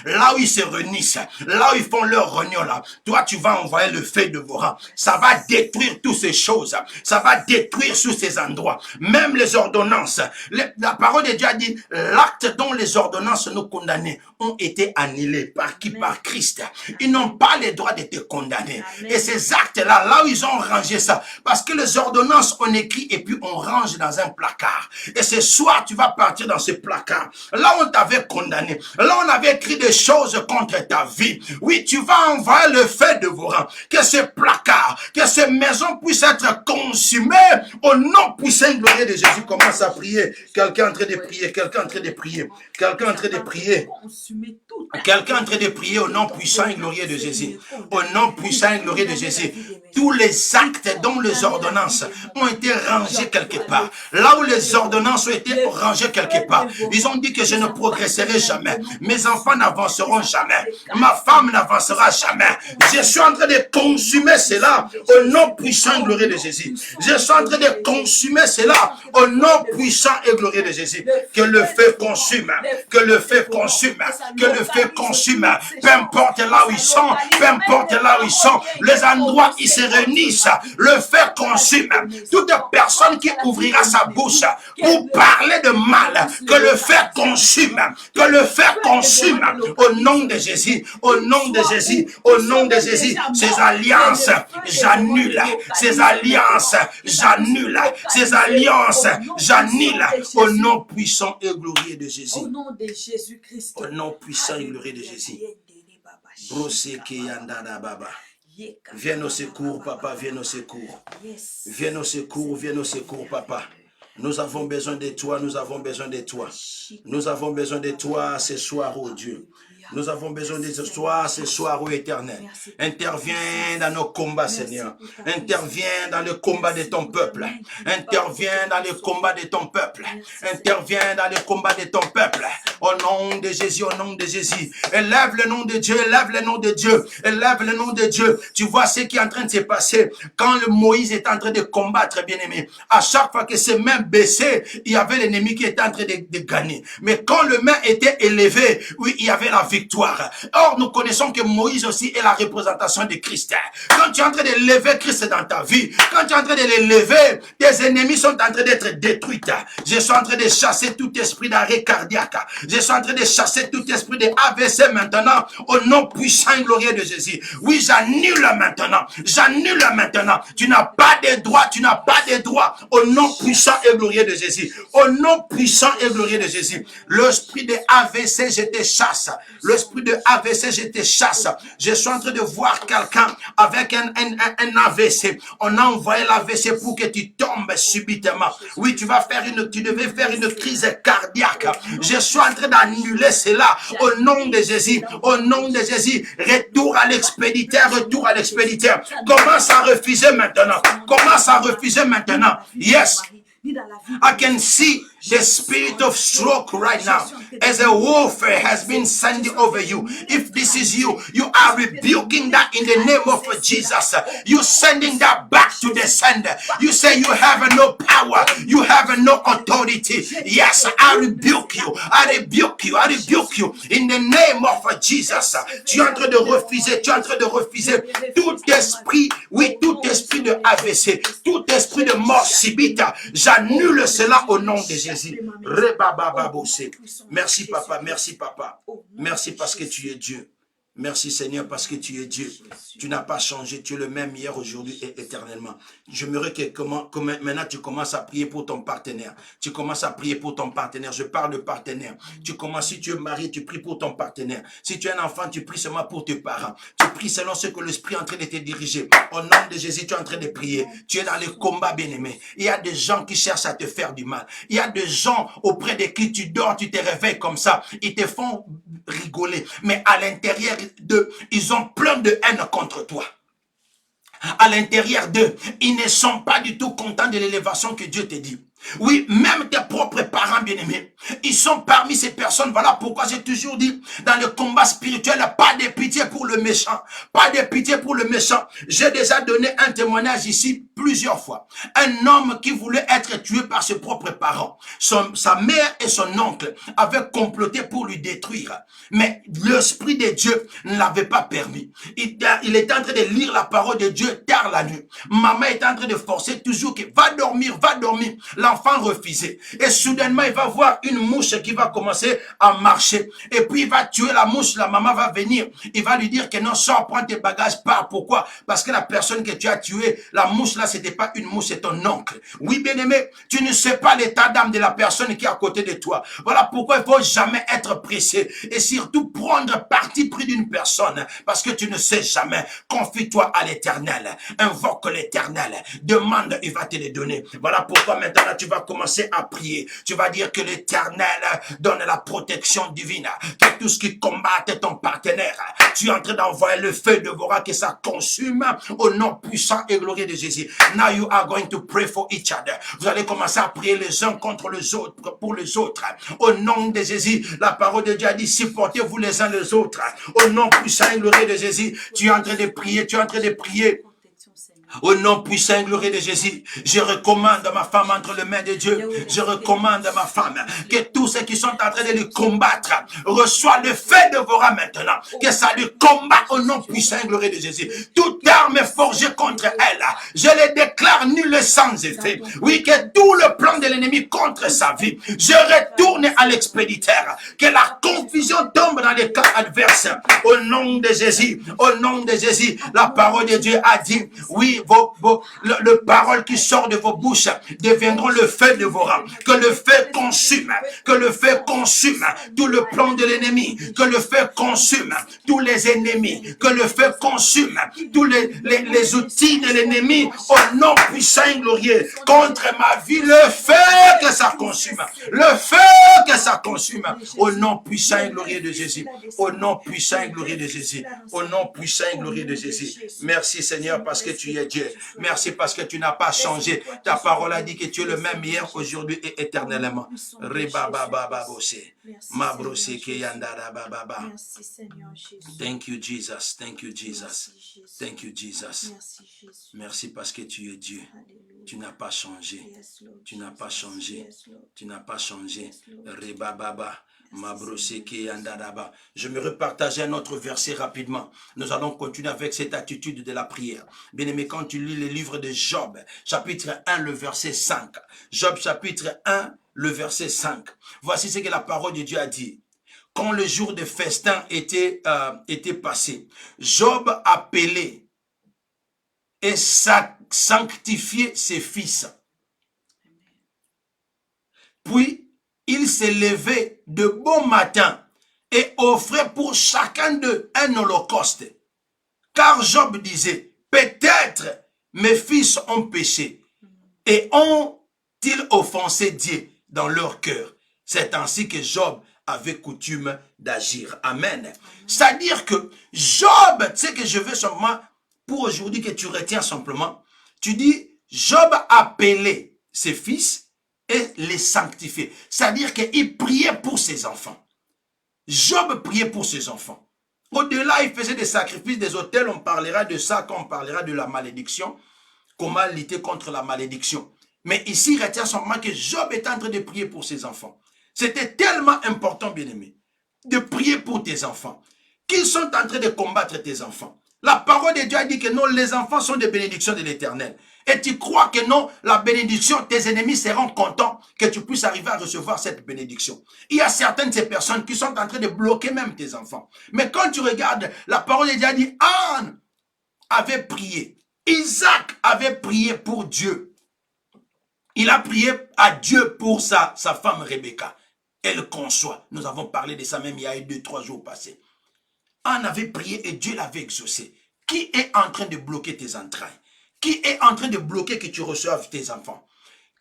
là où ils se réunissent, là où ils font leur réunion là. Toi, tu vas envoyer le feu dévorant. Ça va détruire toutes ces choses. Ça va détruire tous ces endroits. Même les ordonnances. La parole de Dieu a dit, l'acte dont les ordonnances nous condamnaient ont été annulés. Par qui? Par Christ. Ils n'ont pas le droit de te condamner. Amen. Et ces actes-là, là où ils ont rangé ça, parce que les ordonnances, on écrit et puis on range dans un placard. Et ce soir, tu vas partir dans ce placard. Là où on t'avait condamné, là où on avait écrit des choses contre ta vie. Oui, tu vas envoyer le feu dévorant. Que ce placard, que ces maisons puissent être consumées au nom puissant et glorieux de Jésus. Commence à prier. Quelqu'un en train de prier, quelqu'un en train de prier, quelqu'un en train de prier. Quelqu'un en train de prier au nom puissant et glorieux de Jésus. Au nom puissant et glorieux de Jésus. Tous les actes dont les ordonnances ont été rangées quelque part. Là où les ordonnances ont été rangées quelque part. Ils ont dit que je ne progresserai jamais. Mes enfants n'avanceront jamais. Ma femme n'avancera jamais. Je suis en train de consumer cela au nom puissant et glorieux de Jésus. Je suis en train de consumer cela au nom puissant et glorieux de Jésus. Que le feu consume. Que le feu consume. Que le feu consume. Peu importe là où ils sont. Peu importe là où ils sont. Les endroits où ils se réunissent. Le feu consume. Toute personne qui ouvrira sa bouche pour parler de mal. Que le feu consume. Que le feu consume. Au nom de Jésus. Au nom de Jésus. Au nom de Jésus. Ces alliances, j'annule. Ces alliances, j'annule. Ces alliances, j'annule. Au nom puissant et glorieux de Jésus. Au nom de Jésus-Christ. Au nom puissant et glorieux de Jésus. Viens au secours, papa, viens au secours. Viens au secours, viens au secours, papa. Nous avons besoin de toi, nous avons besoin de toi. Nous avons besoin de toi ce soir, oh Dieu. Nous avons besoin de ce soir, ô Éternel. Interviens dans nos combats, Seigneur. Interviens dans le combat de ton peuple. Interviens dans le combat de ton peuple. Interviens dans le combat de ton peuple. Au nom de Jésus, au nom de Jésus. Élève le nom de Dieu, élève le nom de Dieu, élève le nom de Dieu. Tu vois ce qui est en train de se passer. Quand le Moïse est en train de combattre, bien-aimé, à chaque fois que ses mains baissaient, il y avait l'ennemi qui était en train de gagner. Mais quand le main était élevé, oui, il y avait la victoire. Or, nous connaissons que Moïse aussi est la représentation de Christ. Quand tu es en train de lever Christ dans ta vie, quand tu es en train de l'élever, tes ennemis sont en train d'être détruits. Je suis en train de chasser tout esprit d'arrêt cardiaque. Je suis en train de chasser tout esprit de AVC maintenant, au nom puissant et glorieux de Jésus. Oui, j'annule maintenant. J'annule maintenant. Tu n'as pas de droit, tu n'as pas de droit, au nom puissant et glorieux de Jésus. Au nom puissant et glorieux de Jésus. L'esprit de AVC, je te chasse. L'esprit de AVC, je te chasse. Je suis en train de voir quelqu'un avec un AVC. On a envoyé l'AVC pour que tu tombes subitement. Oui, tu devais faire une crise cardiaque. Je suis en train d'annuler cela au nom de Jésus. Au nom de Jésus. Retour à l'expéditeur, retour à l'expéditeur. Commence à refuser maintenant. Commence à refuser maintenant. Yes. I can see the spirit of stroke right now as a warfare has been sent over you. If this is you, you are rebuking that in the name of Jesus. You sending that back to the sender. You say you have no power. You have no authority. Yes, I rebuke you. I rebuke you. I rebuke you in the name of Jesus. Tu es en train de refuser. Tu es en train de refuser tout esprit, oui, tout esprit de AVC, tout esprit de mort subite. J'annule cela au nom de Jésus. Merci papa, merci papa. Merci parce que tu es Dieu. Merci Seigneur parce que tu es Dieu. Tu n'as pas changé, tu es le même hier, aujourd'hui et éternellement. J'aimerais que maintenant tu commences à prier pour ton partenaire. Tu commences à prier pour ton partenaire. Je parle de partenaire. Tu commences, si tu es marié, tu pries pour ton partenaire. Si tu es un enfant, tu pries seulement pour tes parents. Tu pries selon ce que l'Esprit est en train de te diriger. Au nom de Jésus, tu es en train de prier. Tu es dans le combat, bien-aimé. Il y a des gens qui cherchent à te faire du mal. Il y a des gens auprès de qui tu dors, tu te réveilles comme ça. Ils te font rigoler. Mais à l'intérieur d'eux, ils ont plein de haine contre toi. À l'intérieur d'eux, ils ne sont pas du tout contents de l'élévation que Dieu te dit. Oui, même tes propres parents bien-aimés, ils sont parmi ces personnes. Voilà pourquoi j'ai toujours dit, dans le combat spirituel, pas de pitié pour le méchant. Pas de pitié pour le méchant. J'ai déjà donné un témoignage ici plusieurs fois. Un homme qui voulait être tué par ses propres parents. Sa mère et son oncle avaient comploté pour lui détruire. Mais l'Esprit de Dieu ne l'avait pas permis. Il était en train de lire la parole de Dieu tard la nuit. Maman était en train de forcer toujours que va dormir, va dormir. L'enfant refusait. Et soudainement, il va voir une mouche qui va commencer à marcher. Et puis, il va tuer la mouche. La maman va venir. Il va lui dire que non, sors, prends tes bagages, pars. Pourquoi? Parce que la personne que tu as tuée, la mouche là, c'était pas une mouche, c'est ton oncle. Oui, bien-aimé, tu ne sais pas l'état d'âme de la personne qui est à côté de toi. Voilà pourquoi il faut jamais être pressé. Et surtout, prendre parti pris d'une personne. Parce que tu ne sais jamais. Confie-toi à l'Éternel. Invoque l'Éternel. Demande, il va te les donner. Voilà pourquoi maintenant, tu vas commencer à prier. Tu vas dire que l'Éternel donne la protection divine. Que tout ce qui combat ton partenaire, tu es en train d'envoyer le feu dévorant, que ça consume au nom puissant et glorieux de Jésus. Now you are going to pray for each other. Vous allez commencer à prier les uns contre les autres, pour les autres. Au nom de Jésus, la parole de Dieu a dit, supportez-vous les uns les autres. Au nom puissant et glorieux de Jésus, tu es en train de prier, tu es en train de prier. Au nom puissant et glorieux de Jésus, je recommande ma femme entre les mains de Dieu. Je recommande ma femme que tous ceux qui sont en train de lui combattre reçoivent le feu dévorant maintenant. Que ça lui combat au nom puissant et glorieux de Jésus. Toute arme forgée contre elle, je les déclare nulle sans effet. Oui, que tout le plan de l'ennemi contre sa vie, je retourne à l'expéditeur. Que la confusion tombe dans les cas adverses. Au nom de Jésus, au nom de Jésus, la parole de Dieu a dit, oui, le parole qui sort de vos bouches deviendront le feu de vos rangs. Que le feu consume, que le feu consume tout le plan de l'ennemi, que le feu consume tous les ennemis, que le feu consume tous les outils de l'ennemi au nom puissant et glorieux contre ma vie. Le feu que ça consume, le feu que ça consume au nom puissant et glorieux de Jésus, au nom puissant et glorieux de Jésus, au nom puissant et glorieux de Jésus. Merci Seigneur parce que tu es Dieu. Merci parce que tu n'as pas changé. Ta parole a dit que tu es le même hier, aujourd'hui et éternellement. Thank you Jesus, thank you Jesus, thank you Jesus. Merci parce que tu es Dieu. Tu n'as pas changé. Tu n'as pas changé. Tu n'as pas changé. Je me repartage un autre verset rapidement. Nous allons continuer avec cette attitude de la prière. Bien-aimé, quand tu lis le livre de Job, chapitre 1, le verset 5. Job, chapitre 1, le verset 5. Voici ce que la parole de Dieu a dit. Quand le jour de festin était passé, Job appelait et sanctifiait ses fils. Puis, il s'est levé de bon matin et offrait pour chacun d'eux un holocauste. Car Job disait, peut-être mes fils ont péché et ont-ils offensé Dieu dans leur cœur. C'est ainsi que Job avait coutume d'agir. Amen. C'est-à-dire que Job, tu sais que je veux simplement, pour aujourd'hui que tu retiens simplement, tu dis, Job appelait ses fils et les sanctifier. C'est-à-dire qu'il priait pour ses enfants. Job priait pour ses enfants. Au-delà, il faisait des sacrifices, des autels. On parlera de ça quand on parlera de la malédiction. Comment lutter contre la malédiction. Mais ici, retient simplement que Job est en train de prier pour ses enfants. C'était tellement important, bien-aimé, de prier pour tes enfants. Qu'ils sont en train de combattre tes enfants. La parole de Dieu a dit que non, les enfants sont des bénédictions de l'Éternel. Et tu crois que non, la bénédiction, tes ennemis seront contents que tu puisses arriver à recevoir cette bénédiction. Il y a certaines de ces personnes qui sont en train de bloquer même tes enfants. Mais quand tu regardes, la parole de Dieu a dit, Anne avait prié. Isaac avait prié pour Dieu. Il a prié à Dieu pour sa femme Rebecca. Elle conçoit. Nous avons parlé de ça même il y a 2-3 jours passés. Anne avait prié et Dieu l'avait exaucé. Qui est en train de bloquer tes entrailles? Qui est en train de bloquer que tu reçoives tes enfants?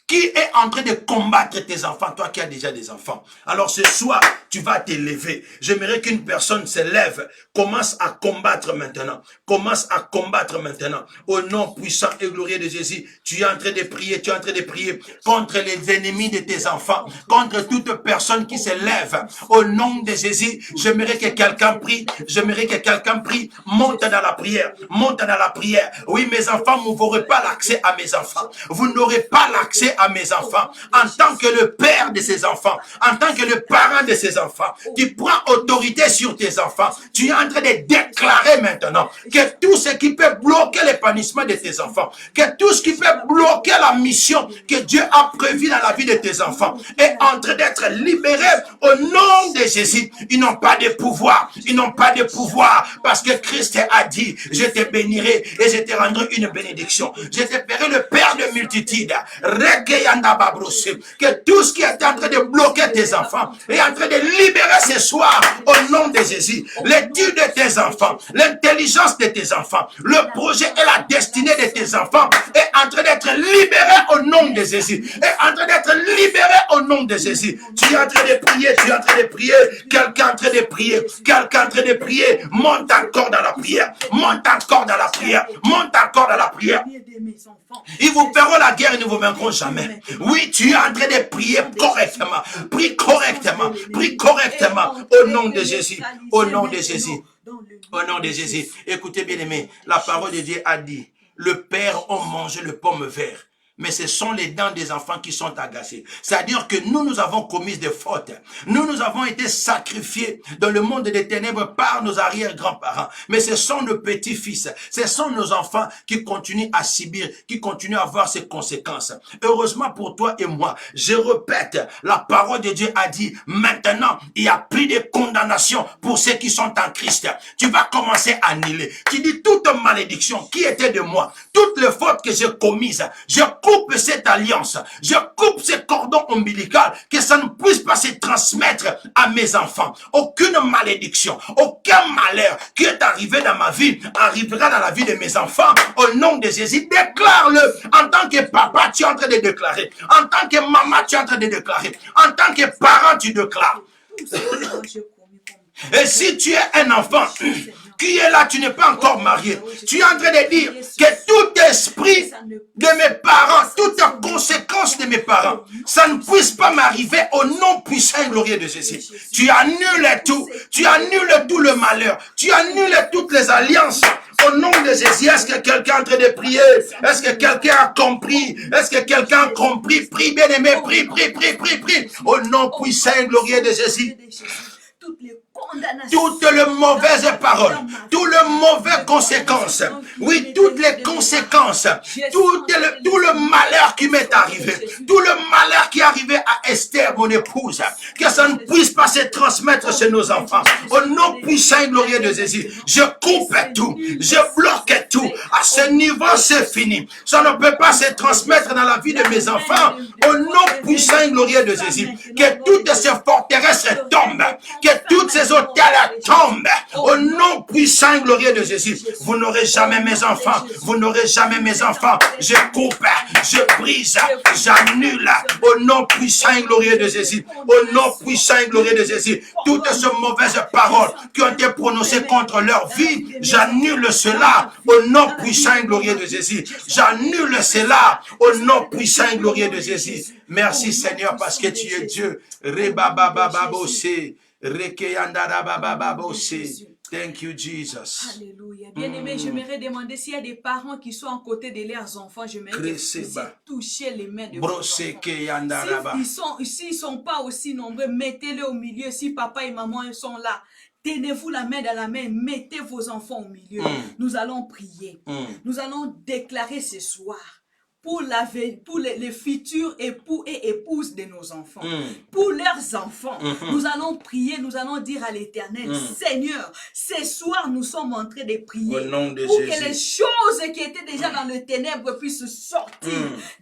Qui est en train de combattre tes enfants, toi qui as déjà des enfants? Alors ce soir, tu vas t'élever. J'aimerais qu'une personne se lève, commence à combattre maintenant. Commence à combattre maintenant. Au nom puissant et glorieux de Jésus, tu es en train de prier, tu es en train de prier contre les ennemis de tes enfants, contre toute personne qui se lève. Au nom de Jésus, j'aimerais que quelqu'un prie, j'aimerais que quelqu'un prie. Monte dans la prière, monte dans la prière. Oui, mes enfants, vous n'aurez pas l'accès à mes enfants. Vous n'aurez pas l'accès à mes enfants, en tant que le père de ces enfants, en tant que le parent de ces enfants, tu prends autorité sur tes enfants. Tu es en train de déclarer maintenant que tout ce qui peut bloquer l'épanouissement de tes enfants, que tout ce qui peut bloquer la mission que Dieu a prévue dans la vie de tes enfants est en train d'être libéré au nom de Jésus. Ils n'ont pas de pouvoir, ils n'ont pas de pouvoir parce que Christ a dit, je te bénirai et je te rendrai une bénédiction. Je te ferai le père de multitudes. Que tout ce qui est en train de bloquer tes enfants est en train de libérer ce soir au nom de Jésus. L'étude de tes enfants, l'intelligence de tes enfants, le projet et la destinée de tes enfants est en train d'être libéré au nom de Jésus. Est en train d'être libéré au nom de Jésus. Tu es en train de prier, tu es en train de prier. Quelqu'un en train de prier, quelqu'un en train de prier. Monte encore dans la prière, monte encore dans la prière, monte encore dans la prière. Ils vous feront la guerre et ne vous vaincront jamais. Oui, tu es en train de prier correctement. Prie correctement. Prie correctement. Au nom de Jésus. Au nom de Jésus. Au nom de Jésus. Écoutez bien aimé, la parole de Dieu a dit, le Père a mangé le pomme vert. mais ce sont les dents des enfants qui sont agacées. C'est-à-dire que nous avons commis des fautes. Nous avons été sacrifiés dans le monde des ténèbres par nos arrière-grands-parents. Mais ce sont nos petits-fils, ce sont nos enfants qui continuent à subir, qui continuent à avoir ces conséquences. Heureusement pour toi et moi, je répète, la parole de Dieu a dit, maintenant, il n'y a plus de condamnation pour ceux qui sont en Christ. Tu vas commencer à annuler. Tu dis toute malédiction qui était de moi, toutes les fautes que j'ai commises, je coupe cette alliance, je coupe ce cordon ombilical, que ça ne puisse pas se transmettre à mes enfants. Aucune malédiction, aucun malheur qui est arrivé dans ma vie, arrivera dans la vie de mes enfants. Au nom de Jésus, déclare-le. En tant que papa, tu es en train de déclarer. En tant que maman, tu es en train de déclarer. En tant que parent, tu déclares. Et si tu es un enfant qui est là, tu n'es pas encore marié, tu es en train de dire que tout esprit de mes parents, toute conséquence de mes parents, ça ne puisse pas m'arriver au nom puissant et glorieux de Jésus. Tu annules tout, tu annules tout le malheur, tu annules toutes les alliances. Au nom de Jésus, est-ce que quelqu'un est en train de prier? Est-ce que quelqu'un a compris? Est-ce que quelqu'un a compris? Prie, bien-aimé, prie, prie, prie, prie, prie. Au nom puissant et glorieux de Jésus. Toutes les mauvaises paroles, toutes les mauvaises conséquences, oui, toutes les conséquences, tout le malheur qui m'est arrivé, tout le malheur qui est arrivé à Esther, mon épouse, que ça ne puisse pas se transmettre chez nos enfants. Au nom puissant et glorieux de Jésus, je coupe tout, je bloque tout. À ce niveau, c'est fini. Ça ne peut pas se transmettre dans la vie de mes enfants. Au nom puissant et glorieux de Jésus, que toutes ces forteresses tombent, que toutes ces hôtels tombent. Au nom puissant et glorieux de Jésus, vous n'aurez jamais mes enfants. Vous n'aurez jamais mes enfants. Je coupe, je brise, j'annule. Au nom puissant et glorieux de Jésus. Au nom puissant et glorieux de Jésus. Toutes ces mauvaises paroles qui ont été prononcées contre leur vie, j'annule cela. Au nom puissant et glorieux de Jésus. J'annule cela. Au nom puissant et glorieux de Jésus. Merci Seigneur parce que tu es Dieu. Thank you, Jesus. Alléluia. Bien-aimé, j'aimerais demander s'il y a des parents qui sont à côté de leurs enfants, j'aimerais toucher les mains de vos enfants. S'ils ne sont pas aussi nombreux, mettez-les au milieu. Si papa et maman sont là, tenez-vous la main dans la main, mettez vos enfants au milieu. Nous allons prier. Nous allons déclarer ce soir pour les futurs époux et épouses de nos enfants, pour leurs enfants. Nous allons prier, nous allons dire à l'Éternel, Seigneur, ce soir nous sommes en train de prier au nom de pour Jésus. Que les choses qui étaient déjà dans le ténèbre puissent sortir.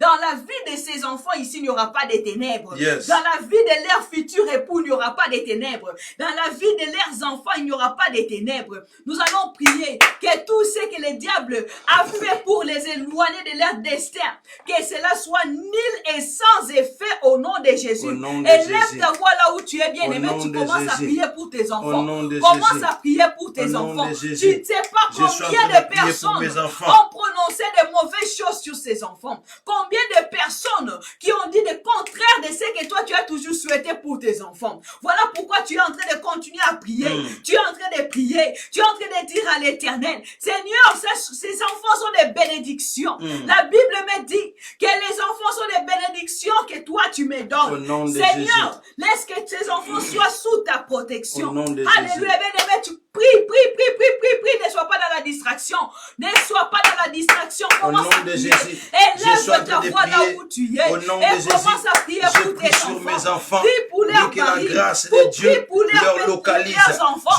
Dans la vie de ces enfants ici, il n'y aura pas de ténèbres. Yes. Dans la vie de leurs futurs époux, il n'y aura pas de ténèbres. Dans la vie de leurs enfants, il n'y aura pas de ténèbres. Nous allons prier que tout ce que le diable a fait pour les éloigner de leur destin, que cela soit nul et sans effet au nom de Jésus. Et lève ta voix là où tu es bien aimé, tu commences à prier pour tes enfants. Commence à prier pour tes enfants. Tu ne sais pas combien de personnes ont prononcé de mauvaises choses sur ces enfants. Combien de personnes qui ont dit le contraire de ce que toi tu as toujours souhaité pour tes enfants. Voilà pourquoi tu es en train de continuer à prier. Tu es en train de prier. Tu es en train de dire à l'Éternel, Seigneur, ces enfants sont des bénédictions. La Bible me dit que les enfants sont des bénédictions que toi tu me donnes. Seigneur, laisse que ces enfants soient sous ta protection. Alléluia, bien-aimé, tu prie, ne sois pas dans la distraction. Ne sois pas dans la distraction. Commence à prier. Élève ta voix là où tu es. Et commence à prier pour tes enfants. Prie pour leur mari. Que la grâce de Dieu leur localise.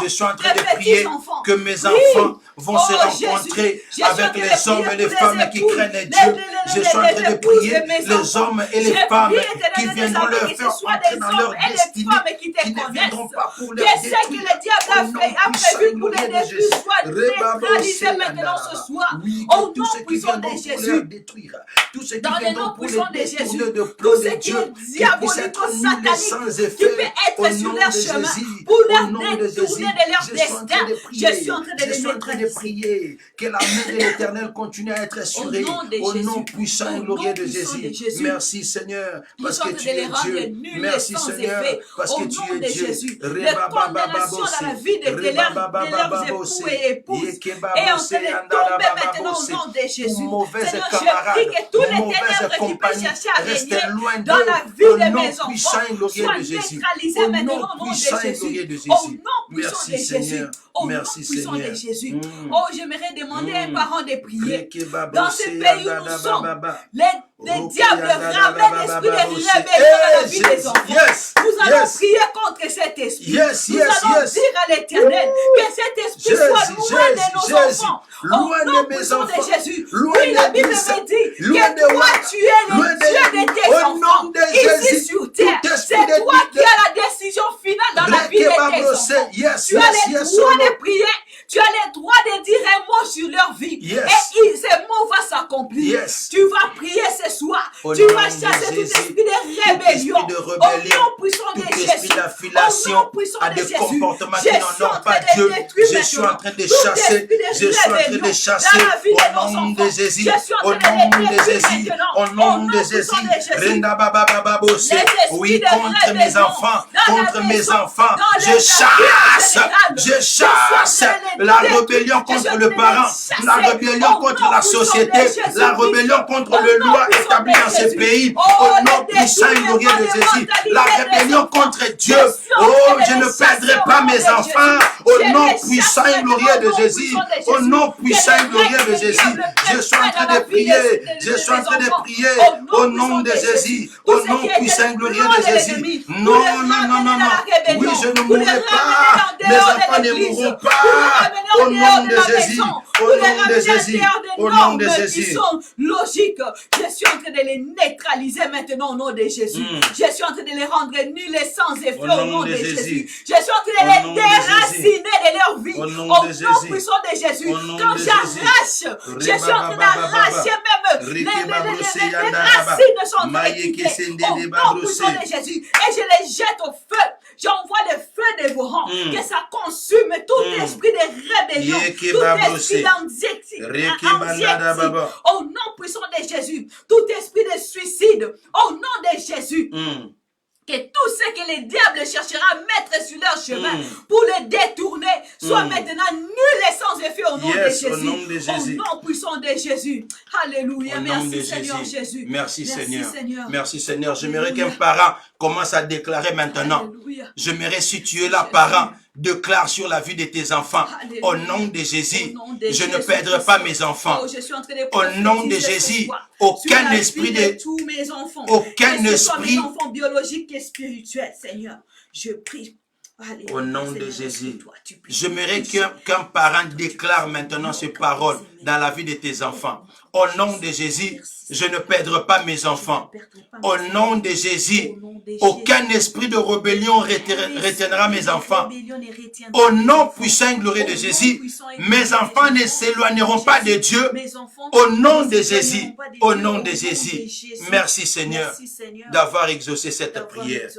Je suis en train de prier que mes enfants vont se rencontrer avec les hommes et les femmes qui craignent Dieu. Je suis en train de prier les hommes et les femmes qui viendront leur faire entrer dans leur destinée, qui ne viendront pas pour leur détruire. Que le diable a prévu pour les détruire soit neutralisé maintenant ce soir. Au nom puissant de Jésus. Dans le nom puissant de Jésus. Tout ce qui est diabolico-satanique qui peut être sur leur chemin pour leur détourner de leur destin. Je suis en train de les mettre prier que la main de l'Éternel continue à être sur eux. Au nom puissant et Au glorieux nom de puissant de Jésus. Jésus. Merci Seigneur, parce que Nous tu es sommes de les Dieu. rendre nuls et Merci sans Seigneur, effet. parce Au que tu nom es de Dieu. Jésus. Les condamnations dans la vie de leurs époux et épouses est en train de tomber maintenant au nom de Jésus. Seigneur, je prie que tous les ténèbres qui peuvent chercher à régner dans la vie de mes enfants soient neutralisés maintenant au nom de Jésus. Au nom puissant de Jésus. Au nom puissant de Jésus. Oh, j'aimerais demander à un parent de prier. Dans ce pays où nous sommes, les diables ramènent l'esprit de rébellion dans la vie des enfants. Nous allons prier contre cet esprit. Nous allons dire à l'Éternel que cet esprit soit loin de nos enfants. Au nom puissant de Jésus. Oui, la Bible me dit que toi, tu es le Dieu de tes enfants. Ici sur terre, c'est toi qui as la décision finale dans la vie de tes enfants. Tu as le droit de prier. Tu as le droit de dire un mot sur leur vie. Et ce mot va s'accomplir. Tu vas prier ce soir. Tu vas chasser tout esprit de rébellion. Au nom puissant de Jésus. Au nom puissant de Jésus. Comportements qui n'honorent pas Dieu. Je suis en train de chasser. Je suis en train de chasser. Au nom de Jésus. Au nom de Jésus. Au nom de Jésus. Oui, contre mes enfants. Contre mes enfants. Je chasse. Je chasse la rébellion contre le parent, la rébellion contre la société, la rébellion contre le loi établie dans ce pays, au nom puissant et glorieux de Jésus, la rébellion contre Dieu. Oh, je ne perdrai pas mes enfants, au nom puissant et glorieux de Jésus, au nom puissant et glorieux de Jésus. Je suis en train de prier, je suis en train de prier, au nom de Jésus, au nom puissant et glorieux de Jésus. Non, non, non, non, non. Oui, je ne mourrai pas, mes enfants ne mourront pas. Au nom de Jésus, au nom de Jésus, au nom de Jésus. Logique. Je suis en train de les neutraliser maintenant au nom de Jésus. Je suis en train de les rendre nuls et sans effet au nom de Jésus. Je suis en train de les déraciner de leur vie au nom puissant de Jésus. Quand j'arrache, je suis en train d'arracher même les racines sont en train de quitter au nom puissant de Jésus. Et je les jette au feu. J'envoie le feu dévorant, que ça consume tout esprit de rébellion, tout esprit d'anxiété, au nom puissant de Jésus, tout esprit de suicide, au nom de Jésus. Que tout ce que les diables chercheront à mettre sur leur chemin pour les détourner soit maintenant nul et sans effet au nom de Jésus. Au nom puissant de Jésus. Alléluia. Merci Seigneur Jésus. Merci Seigneur. Merci Seigneur. J'aimerais qu'un parent commence à déclarer maintenant. J'aimerais, si tu es là, parent, déclare sur la vie de tes enfants. Alléluia. Au nom de Jésus, je ne perdrai pas mes enfants. Au nom de Jésus, aucun esprit de tous mes enfants, aucun esprit, mes enfants biologiques et spirituels, Seigneur, je prie. Alléluia, au nom de Seigneur, Jésus, toi, j'aimerais qu'un parent déclare maintenant ces paroles dans la vie de tes enfants. Au nom de Jésus, je ne perdrai pas mes enfants. Au nom de Jésus, aucun esprit de rébellion retiendra mes enfants. Au nom puissant et glorieux de Jésus, mes enfants ne s'éloigneront pas de Dieu. Au nom de Jésus, au nom de Jésus. Merci Seigneur d'avoir exaucé cette prière.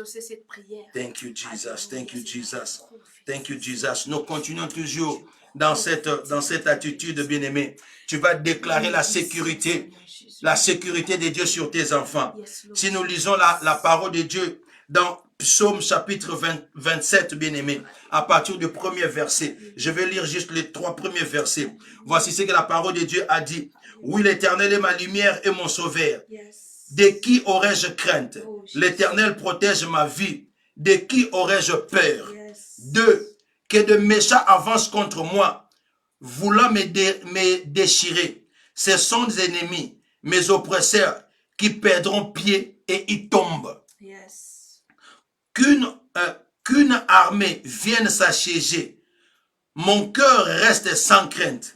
Thank you Jesus, thank you Jesus, thank you Jesus. Nous continuons toujours dans cette attitude, bien-aimé. Tu vas déclarer la sécurité de Dieu sur tes enfants. Si nous lisons la parole de Dieu dans Psaume chapitre 27, bien-aimé, à partir du premier verset, je vais lire juste les 3 premiers versets. Voici ce que la parole de Dieu a dit. Oui, l'Éternel est ma lumière et mon sauveur. De qui aurais-je crainte? L'Éternel protège ma vie. De qui aurais-je peur? 2. Que de méchants avancent contre moi, voulant me déchirer. Ce sont des ennemis, mes oppresseurs, qui perdront pied et y tombent. Qu'une armée vienne s'assiéger, mon cœur reste sans crainte.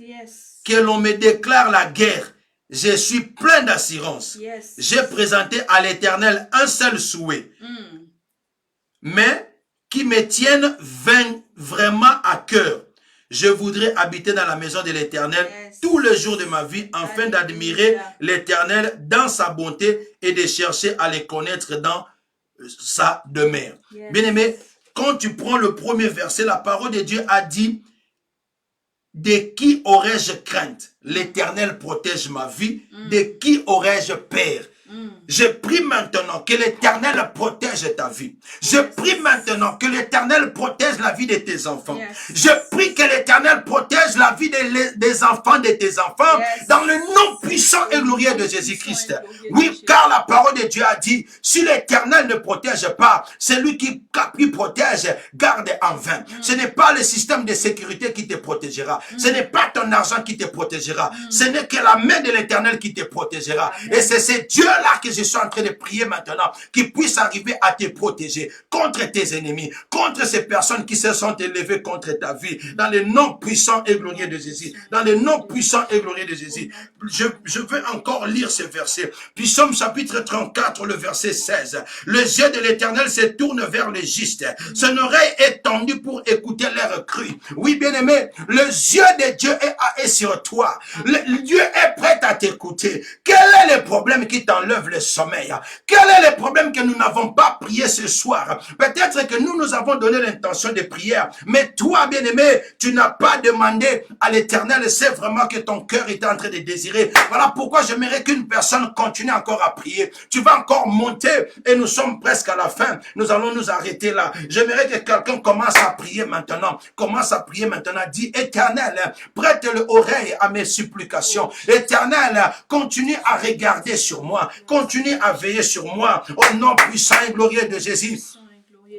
Que l'on me déclare la guerre, je suis plein d'assurance. J'ai présenté à l'Éternel un seul souhait, mais qui me tienne vraiment à cœur. Je voudrais habiter dans la maison de l'Éternel tous les jours de ma vie, afin d'admirer l'Éternel dans sa bonté et de chercher à le connaître dans sa demeure. Bien-aimé, quand tu prends le premier verset, la parole de Dieu a dit De qui aurais-je crainte? L'Éternel protège ma vie. De qui aurais-je peur? Je prie maintenant que l'Éternel protège ta vie. Je prie maintenant que l'Éternel protège la vie de tes enfants. Je prie que l'Éternel protège la vie des enfants de tes enfants dans le nom puissant et glorieux de Jésus-Christ. Oui, car la parole de Dieu a dit, si l'Éternel ne protège pas, celui qui protège garde en vain. Ce n'est pas le système de sécurité qui te protégera. Ce n'est pas ton argent qui te protégera. Ce n'est que la main de l'Éternel qui te protégera. Et c'est ce Dieu-là que je suis en train de prier maintenant, qui puisse arriver à te protéger contre tes ennemis, contre ces personnes qui se sont élevées contre ta vie, dans le nom puissant et glorieux de Jésus, dans le nom puissant et glorieux de Jésus. Je veux encore lire ce verset. Psaume chapitre 34, le verset 16. Les yeux de l'Éternel se tournent vers les justes, son oreille est tendue pour écouter leurs cris. Oui, bien-aimé, le yeux de Dieu est sur toi. Dieu est prêt à t'écouter. Quel est le problème qui t'enlève le sommeil? Quel est le problème que nous n'avons pas prié ce soir? Peut-être que nous avons donné l'intention de prière, mais toi, bien-aimé, tu n'as pas demandé à l'Éternel, c'est vraiment que ton cœur est en train de désirer. Voilà pourquoi j'aimerais qu'une personne continue encore à prier. Tu vas encore monter et nous sommes presque à la fin. Nous allons nous arrêter là. J'aimerais que quelqu'un commence à prier maintenant. Commence à prier maintenant. Dis, Éternel, prête l'oreille à mes supplications. Éternel, continue à regarder sur moi. Continue à veiller sur moi. Au nom puissant et glorieux de Jésus.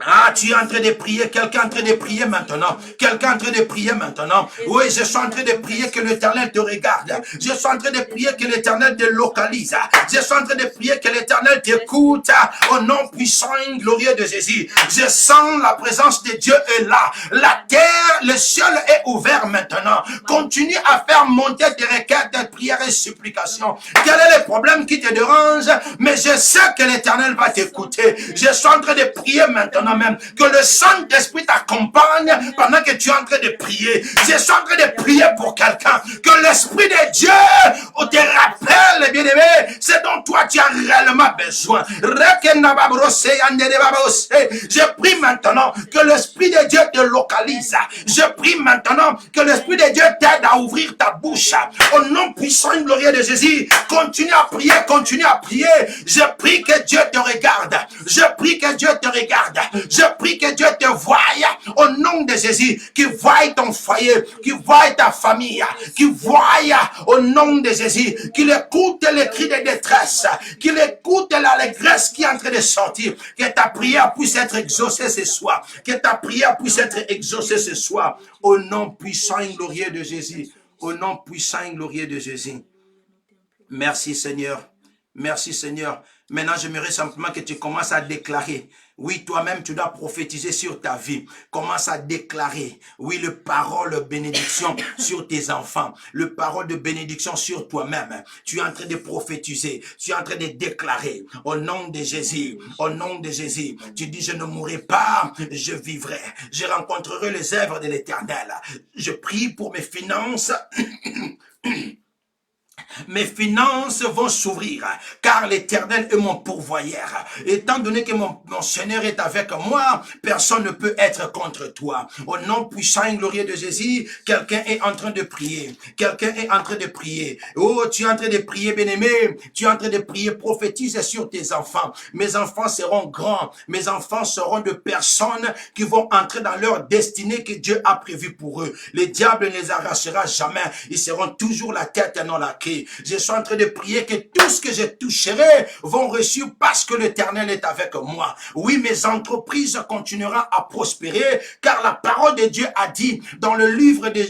Ah, tu es en train de prier, quelqu'un est en train de prier maintenant. Quelqu'un est en train de prier maintenant. Oui, je suis en train de prier que l'Éternel te regarde. Je suis en train de prier que l'Éternel te localise. Je suis en train de prier que l'Éternel t'écoute. Au nom puissant et glorieux de Jésus. Je sens la présence de Dieu est là. La terre, le ciel est ouvert maintenant. Continue à faire monter des requêtes, des prières et supplications. Quel est le problème qui te dérange? Mais je sais que l'Éternel va t'écouter. Je suis en train de prier maintenant même, que le Saint-Esprit t'accompagne pendant que tu es en train de prier. Je suis en train de prier pour quelqu'un, que l'Esprit de Dieu te rappelle, bien-aimé, c'est dont toi tu as réellement besoin. Je prie maintenant que l'Esprit de Dieu te localise. Je prie maintenant que l'Esprit de Dieu t'aide à ouvrir ta bouche. Au nom puissant et glorieux de Jésus, continue à prier, continue à prier. Je prie que Dieu te regarde. Je prie que Dieu te regarde. Je prie que Dieu te voie au nom de Jésus, qu'il voie ton foyer, qu'il voie ta famille, qu'il voie au nom de Jésus, qu'il écoute les cris de détresse, qu'il écoute l'allégresse qui est en train de sortir, que ta prière puisse être exaucée ce soir, que ta prière puisse être exaucée ce soir, au nom puissant et glorieux de Jésus, au nom puissant et glorieux de Jésus. Merci Seigneur, merci Seigneur. Maintenant, j'aimerais simplement que tu commences à déclarer. Oui, toi-même, tu dois prophétiser sur ta vie. Commence à déclarer. Oui, le parole de bénédiction sur tes enfants. Le parole de bénédiction sur toi-même. Tu es en train de prophétiser. Tu es en train de déclarer. Au nom de Jésus. Au nom de Jésus. Tu dis, je ne mourrai pas, je vivrai. Je rencontrerai les œuvres de l'Éternel. Je prie pour mes finances. Mes finances vont s'ouvrir, car l'Éternel est mon pourvoyeur. Étant donné que mon Seigneur est avec moi, personne ne peut être contre toi. Au nom puissant et glorieux de Jésus, quelqu'un est en train de prier. Quelqu'un est en train de prier. Oh, tu es en train de prier, bien-aimé. Tu es en train de prier, prophétise sur tes enfants. Mes enfants seront grands. Mes enfants seront de personnes qui vont entrer dans leur destinée que Dieu a prévue pour eux. Le diable ne les arrachera jamais. Ils seront toujours la tête et non la queue. Je suis en train de prier que tout ce que je toucherai vont réussir parce que l'Éternel est avec moi. Oui, mes entreprises continueront à prospérer car la parole de Dieu a dit dans le livre de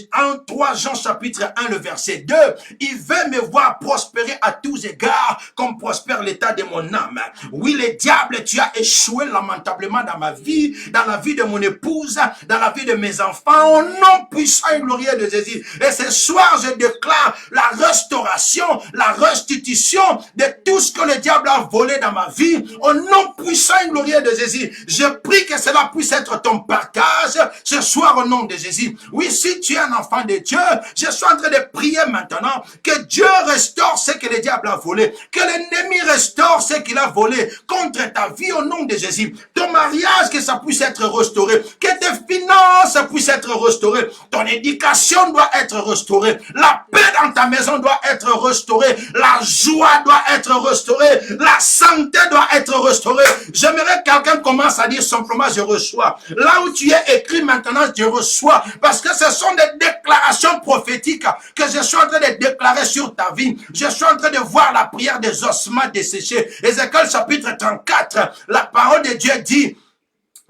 3 Jean chapitre 1 le verset 2, il veut me voir prospérer à tous égards comme prospère l'état de mon âme. Oui, le diable, tu as échoué lamentablement dans ma vie, dans la vie de mon épouse, dans la vie de mes enfants, au nom puissant et glorieux de Jésus. Et ce soir, je déclare la restauration vindication, la restitution de tout ce que le diable a volé dans ma vie. Au nom puissant et glorieux de Jésus, je prie que cela puisse être ton partage ce soir au nom de Jésus. Oui, si tu es un enfant de Dieu, je suis en train de prier maintenant que Dieu restaure ce que le diable a volé, que l'ennemi restaure ce qu'il a volé contre ta vie au nom de Jésus. Ton mariage, que ça puisse être restauré, que tes finances puissent être restaurées, ton éducation doit être restaurée, la paix dans ta maison doit être restaurée, la joie doit être restaurée, la santé doit être restaurée. J'aimerais que quelqu'un commence à dire simplement je reçois. Là où tu es écrit maintenant, je reçois, parce que ce sont des déclarations prophétiques que je suis en train de déclarer sur ta vie. Je suis en train de voir la prière des ossements desséchés. Ézéchiel chapitre 34, la parole de Dieu dit,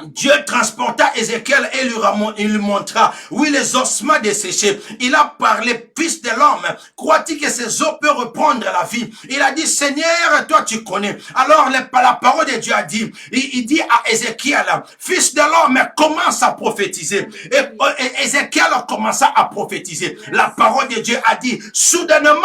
Dieu transporta Ézéchiel et lui montra, oui, les ossements desséchés. Il a parlé, fils de l'homme, crois-tu que ces os peuvent reprendre la vie? Il a dit, Seigneur, toi tu connais. Alors la parole de Dieu a dit, il dit à Ézéchiel, fils de l'homme, commence à prophétiser. Et Ézéchiel commença à prophétiser. La parole de Dieu a dit, soudainement,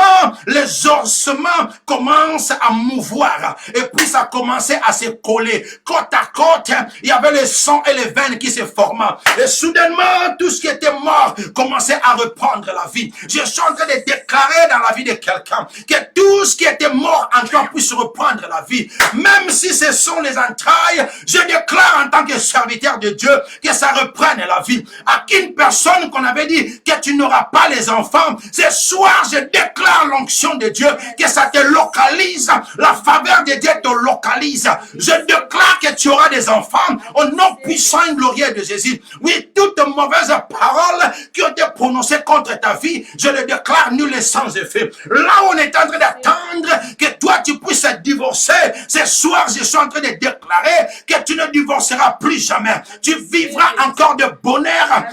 les ossements commencent à mouvoir. Et puis ça commençait à se coller. Côte à côte, il y avait le sang et les veines qui se formaient. Et soudainement, tout ce qui était mort commençait à reprendre la vie. Je suis en train de déclarer dans la vie de quelqu'un que tout ce qui était mort en toi puisse reprendre la vie. Même si ce sont les entrailles, je déclare en tant que serviteur de Dieu que ça reprenne la vie. À une personne qu'on avait dit que tu n'auras pas les enfants, ce soir, je déclare l'onction de Dieu, que ça te localise. La faveur de Dieu te localise. Je déclare que tu auras des enfants au nom puissant et glorieux de Jésus. Oui, toutes mauvaises paroles qui ont été prononcées contre ta vie, je le déclare nul et sans effet. Là où on est en train d'attendre que toi tu puisses divorcer, ce soir je suis en train de déclarer que tu ne divorceras plus jamais. Tu vivras encore de bonheur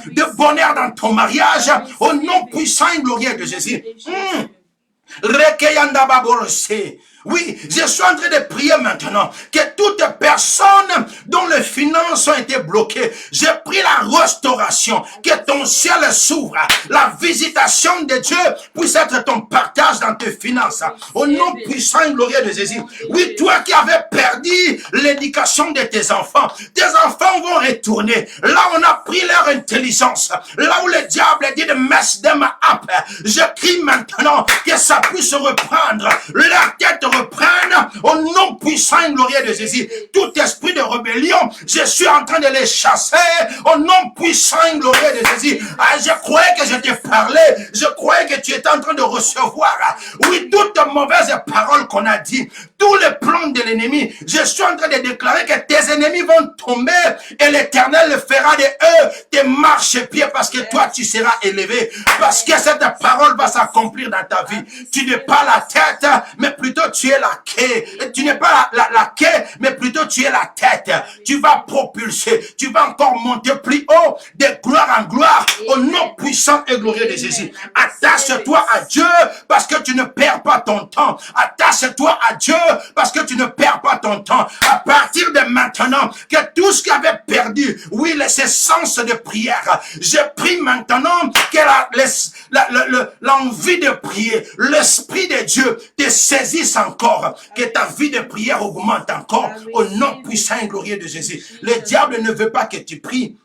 dans ton mariage au nom puissant et glorieux de Jésus. Oui, je suis en train de prier maintenant que toute personne dont les finances ont été bloquées, je prie la restauration, que ton ciel s'ouvre, la visitation de Dieu puisse être ton partage dans tes finances. Au nom puissant et glorieux de Jésus. Oui, toi qui avais perdu l'éducation de tes enfants vont retourner. Là, on a pris leur intelligence. Là où le diable dit de mess them up. Je crie maintenant que ça puisse reprendre. Leur tête reprenne au nom puissant et glorieux de Jésus. Tout esprit de rébellion, je suis en train de les chasser au nom puissant et glorieux de Jésus. Ah, je croyais que je te parlais, je croyais que tu étais en train de recevoir. Oui, toutes mauvaises paroles qu'on a dit, tous les plans de l'ennemi, je suis en train de déclarer que tes ennemis vont tomber et l'Éternel fera de eux tes marchepieds parce que toi tu seras élevé, parce que cette parole va s'accomplir dans ta vie. Tu n'es pas la tête, mais plutôt tu es la quai. Tu n'es pas la quai, mais plutôt tu es la tête. Tu vas propulser, tu vas encore monter plus haut, de gloire en gloire, au nom puissant et glorieux de Jésus. Attache-toi à Dieu parce que tu ne perds pas ton temps. Attache-toi à Dieu parce que tu ne perds pas ton temps. À partir de maintenant, que tout ce qui avait perdu, oui, les essences de prière, je prie maintenant que l'envie de prier, l'Esprit de Dieu te saisisse encore, que ta vie de prière augmente encore, au nom puissant et glorieux de Jésus. Le diable ne veut pas que tu pries,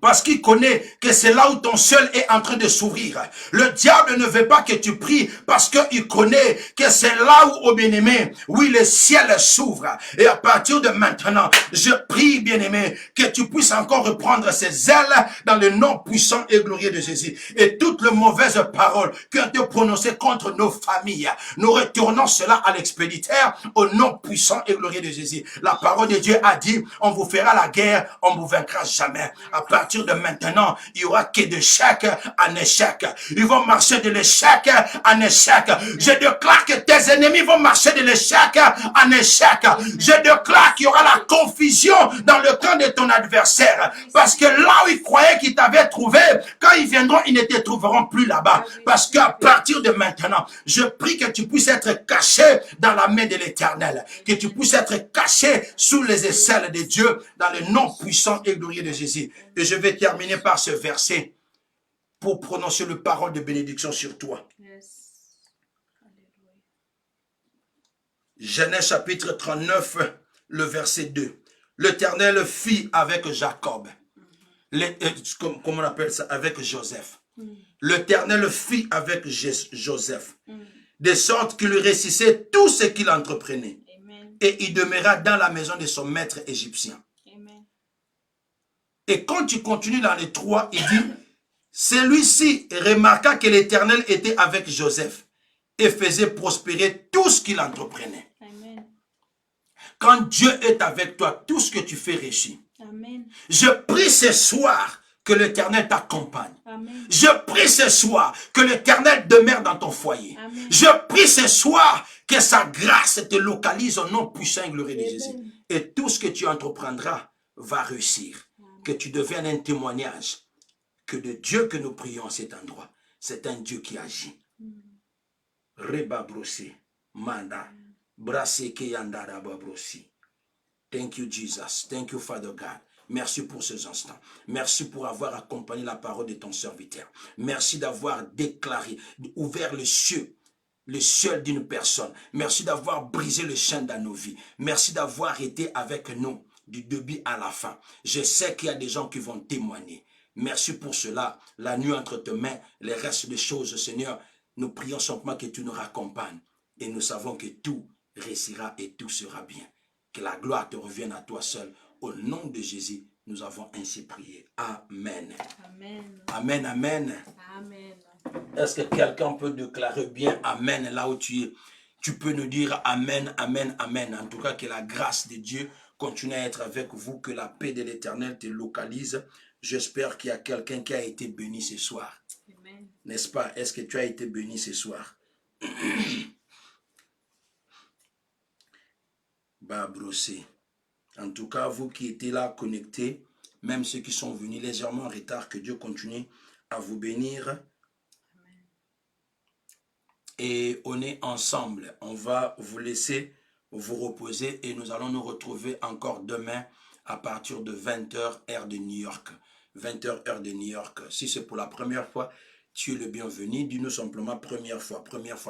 parce qu'il connaît que c'est là où ton ciel est en train de s'ouvrir. Le diable ne veut pas que tu pries parce qu'il connaît que c'est là où, bien-aimé, oui, le ciel s'ouvre. Et à partir de maintenant, je prie, bien-aimé, que tu puisses encore reprendre ses ailes dans le nom puissant et glorieux de Jésus. Et toutes les mauvaises paroles qui ont été prononcées contre nos familles, nous retournons cela à l'expéditeur au nom puissant et glorieux de Jésus. La parole de Dieu a dit, on vous fera la guerre, on ne vous vaincra jamais. À partir de maintenant, il y aura que d'échec en échec. Ils vont marcher de l'échec en échec. Je déclare que tes ennemis vont marcher de l'échec en échec. Je déclare qu'il y aura la confusion dans le camp de ton adversaire. Parce que là où ils croyaient qu'ils t'avaient trouvé, quand ils viendront, ils ne te trouveront plus là-bas. Parce qu'à partir de maintenant, je prie que tu puisses être caché dans la main de l'Éternel. Que tu puisses être caché sous les aisselles de Dieu dans le nom puissant et glorieux de Jésus. Et je vais terminer par ce verset pour prononcer le parole de bénédiction sur toi. Genèse chapitre 39, le verset 2. L'Éternel fit avec Jacob, comment on appelle ça, avec Joseph. L'Éternel fit avec Joseph, de sorte qu'il réussissait tout ce qu'il entreprenait. Amen. Et il demeura dans la maison de son maître égyptien. Amen. Et quand tu continues dans les 3, il dit, celui-ci remarqua que l'Éternel était avec Joseph et faisait prospérer tout ce qu'il entreprenait. Amen. Quand Dieu est avec toi, tout ce que tu fais réussit. Amen. Je prie ce soir que l'Éternel t'accompagne. Amen. Je prie ce soir que l'Éternel demeure dans ton foyer. Amen. Je prie ce soir que sa grâce te localise au nom puissant et glorieux de Jésus. Et tout ce que tu entreprendras va réussir. Que tu deviennes un témoignage que de Dieu que nous prions à cet endroit, c'est un Dieu qui agit. Reba brosi, manda, brase ke yandara babrosi. Thank you, Jesus. Thank you, Father God. Merci pour ces instants. Merci pour avoir accompagné la parole de ton serviteur. Merci d'avoir déclaré, ouvert le ciel d'une personne. Merci d'avoir brisé le chaîne dans nos vies. Merci d'avoir été avec nous du début à la fin. Je sais qu'il y a des gens qui vont témoigner. Merci pour cela. La nuit entre tes mains, les restes des choses, Seigneur, nous prions simplement que tu nous raccompagnes. Et nous savons que tout réussira et tout sera bien. Que la gloire te revienne à toi seul. Au nom de Jésus, nous avons ainsi prié. Amen. Amen. Amen, amen. Amen. Est-ce que quelqu'un peut déclarer bien Amen là où tu es? Tu peux nous dire Amen, Amen, Amen. En tout cas, que la grâce de Dieu continue à être avec vous, que la paix de l'Éternel te localise. J'espère qu'il y a quelqu'un qui a été béni ce soir. Amen. N'est-ce pas? Est-ce que tu as été béni ce soir? Bah, brossé. En tout cas, vous qui étiez là connectés, même ceux qui sont venus légèrement en retard, que Dieu continue à vous bénir. Amen. Et on est ensemble. On va vous laisser vous reposer et nous allons nous retrouver encore demain à partir de 20h heure de New York. 20h heure de New York. Si c'est pour la première fois, tu es le bienvenu. Dis-nous simplement première fois.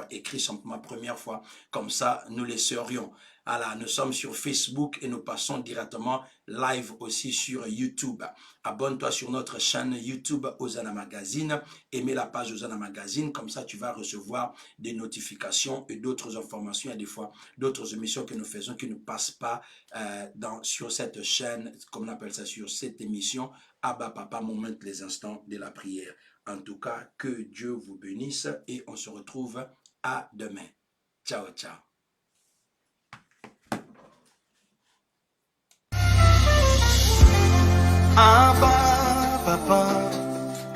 Écris simplement première fois. Comme ça, nous les serions. Alors, nous sommes sur Facebook et nous passons directement live aussi sur YouTube. Abonne-toi sur notre chaîne YouTube Hosanna Magazine. Aimez la page Hosanna Magazine. Comme ça, tu vas recevoir des notifications et d'autres informations. Il y a des fois d'autres émissions que nous faisons qui ne passent pas sur cette chaîne, comme on appelle ça, sur cette émission. Abba Papa, moment les instants de la prière. En tout cas, que Dieu vous bénisse et on se retrouve à demain. Ciao, ciao. Abba, papa,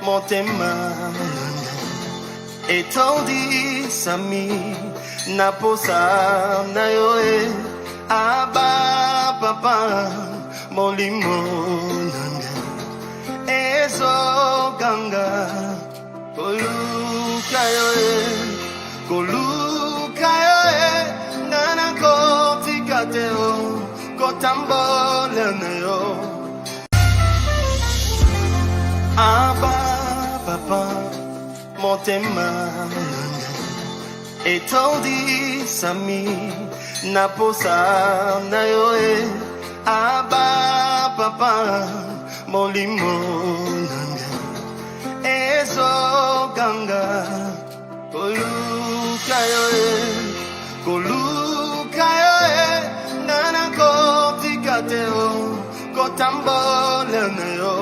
motema etondi sami naposa na yoe. Abba, papa, molimo nanga ezo ganga koluka yoe nana kotikateo kotambola na yo. Abba, papa, motema etondi sami naposa na yoe. Abba, papa, molimo nanga ezo ganga koluka yoe nana kotikateo kotambola na yo.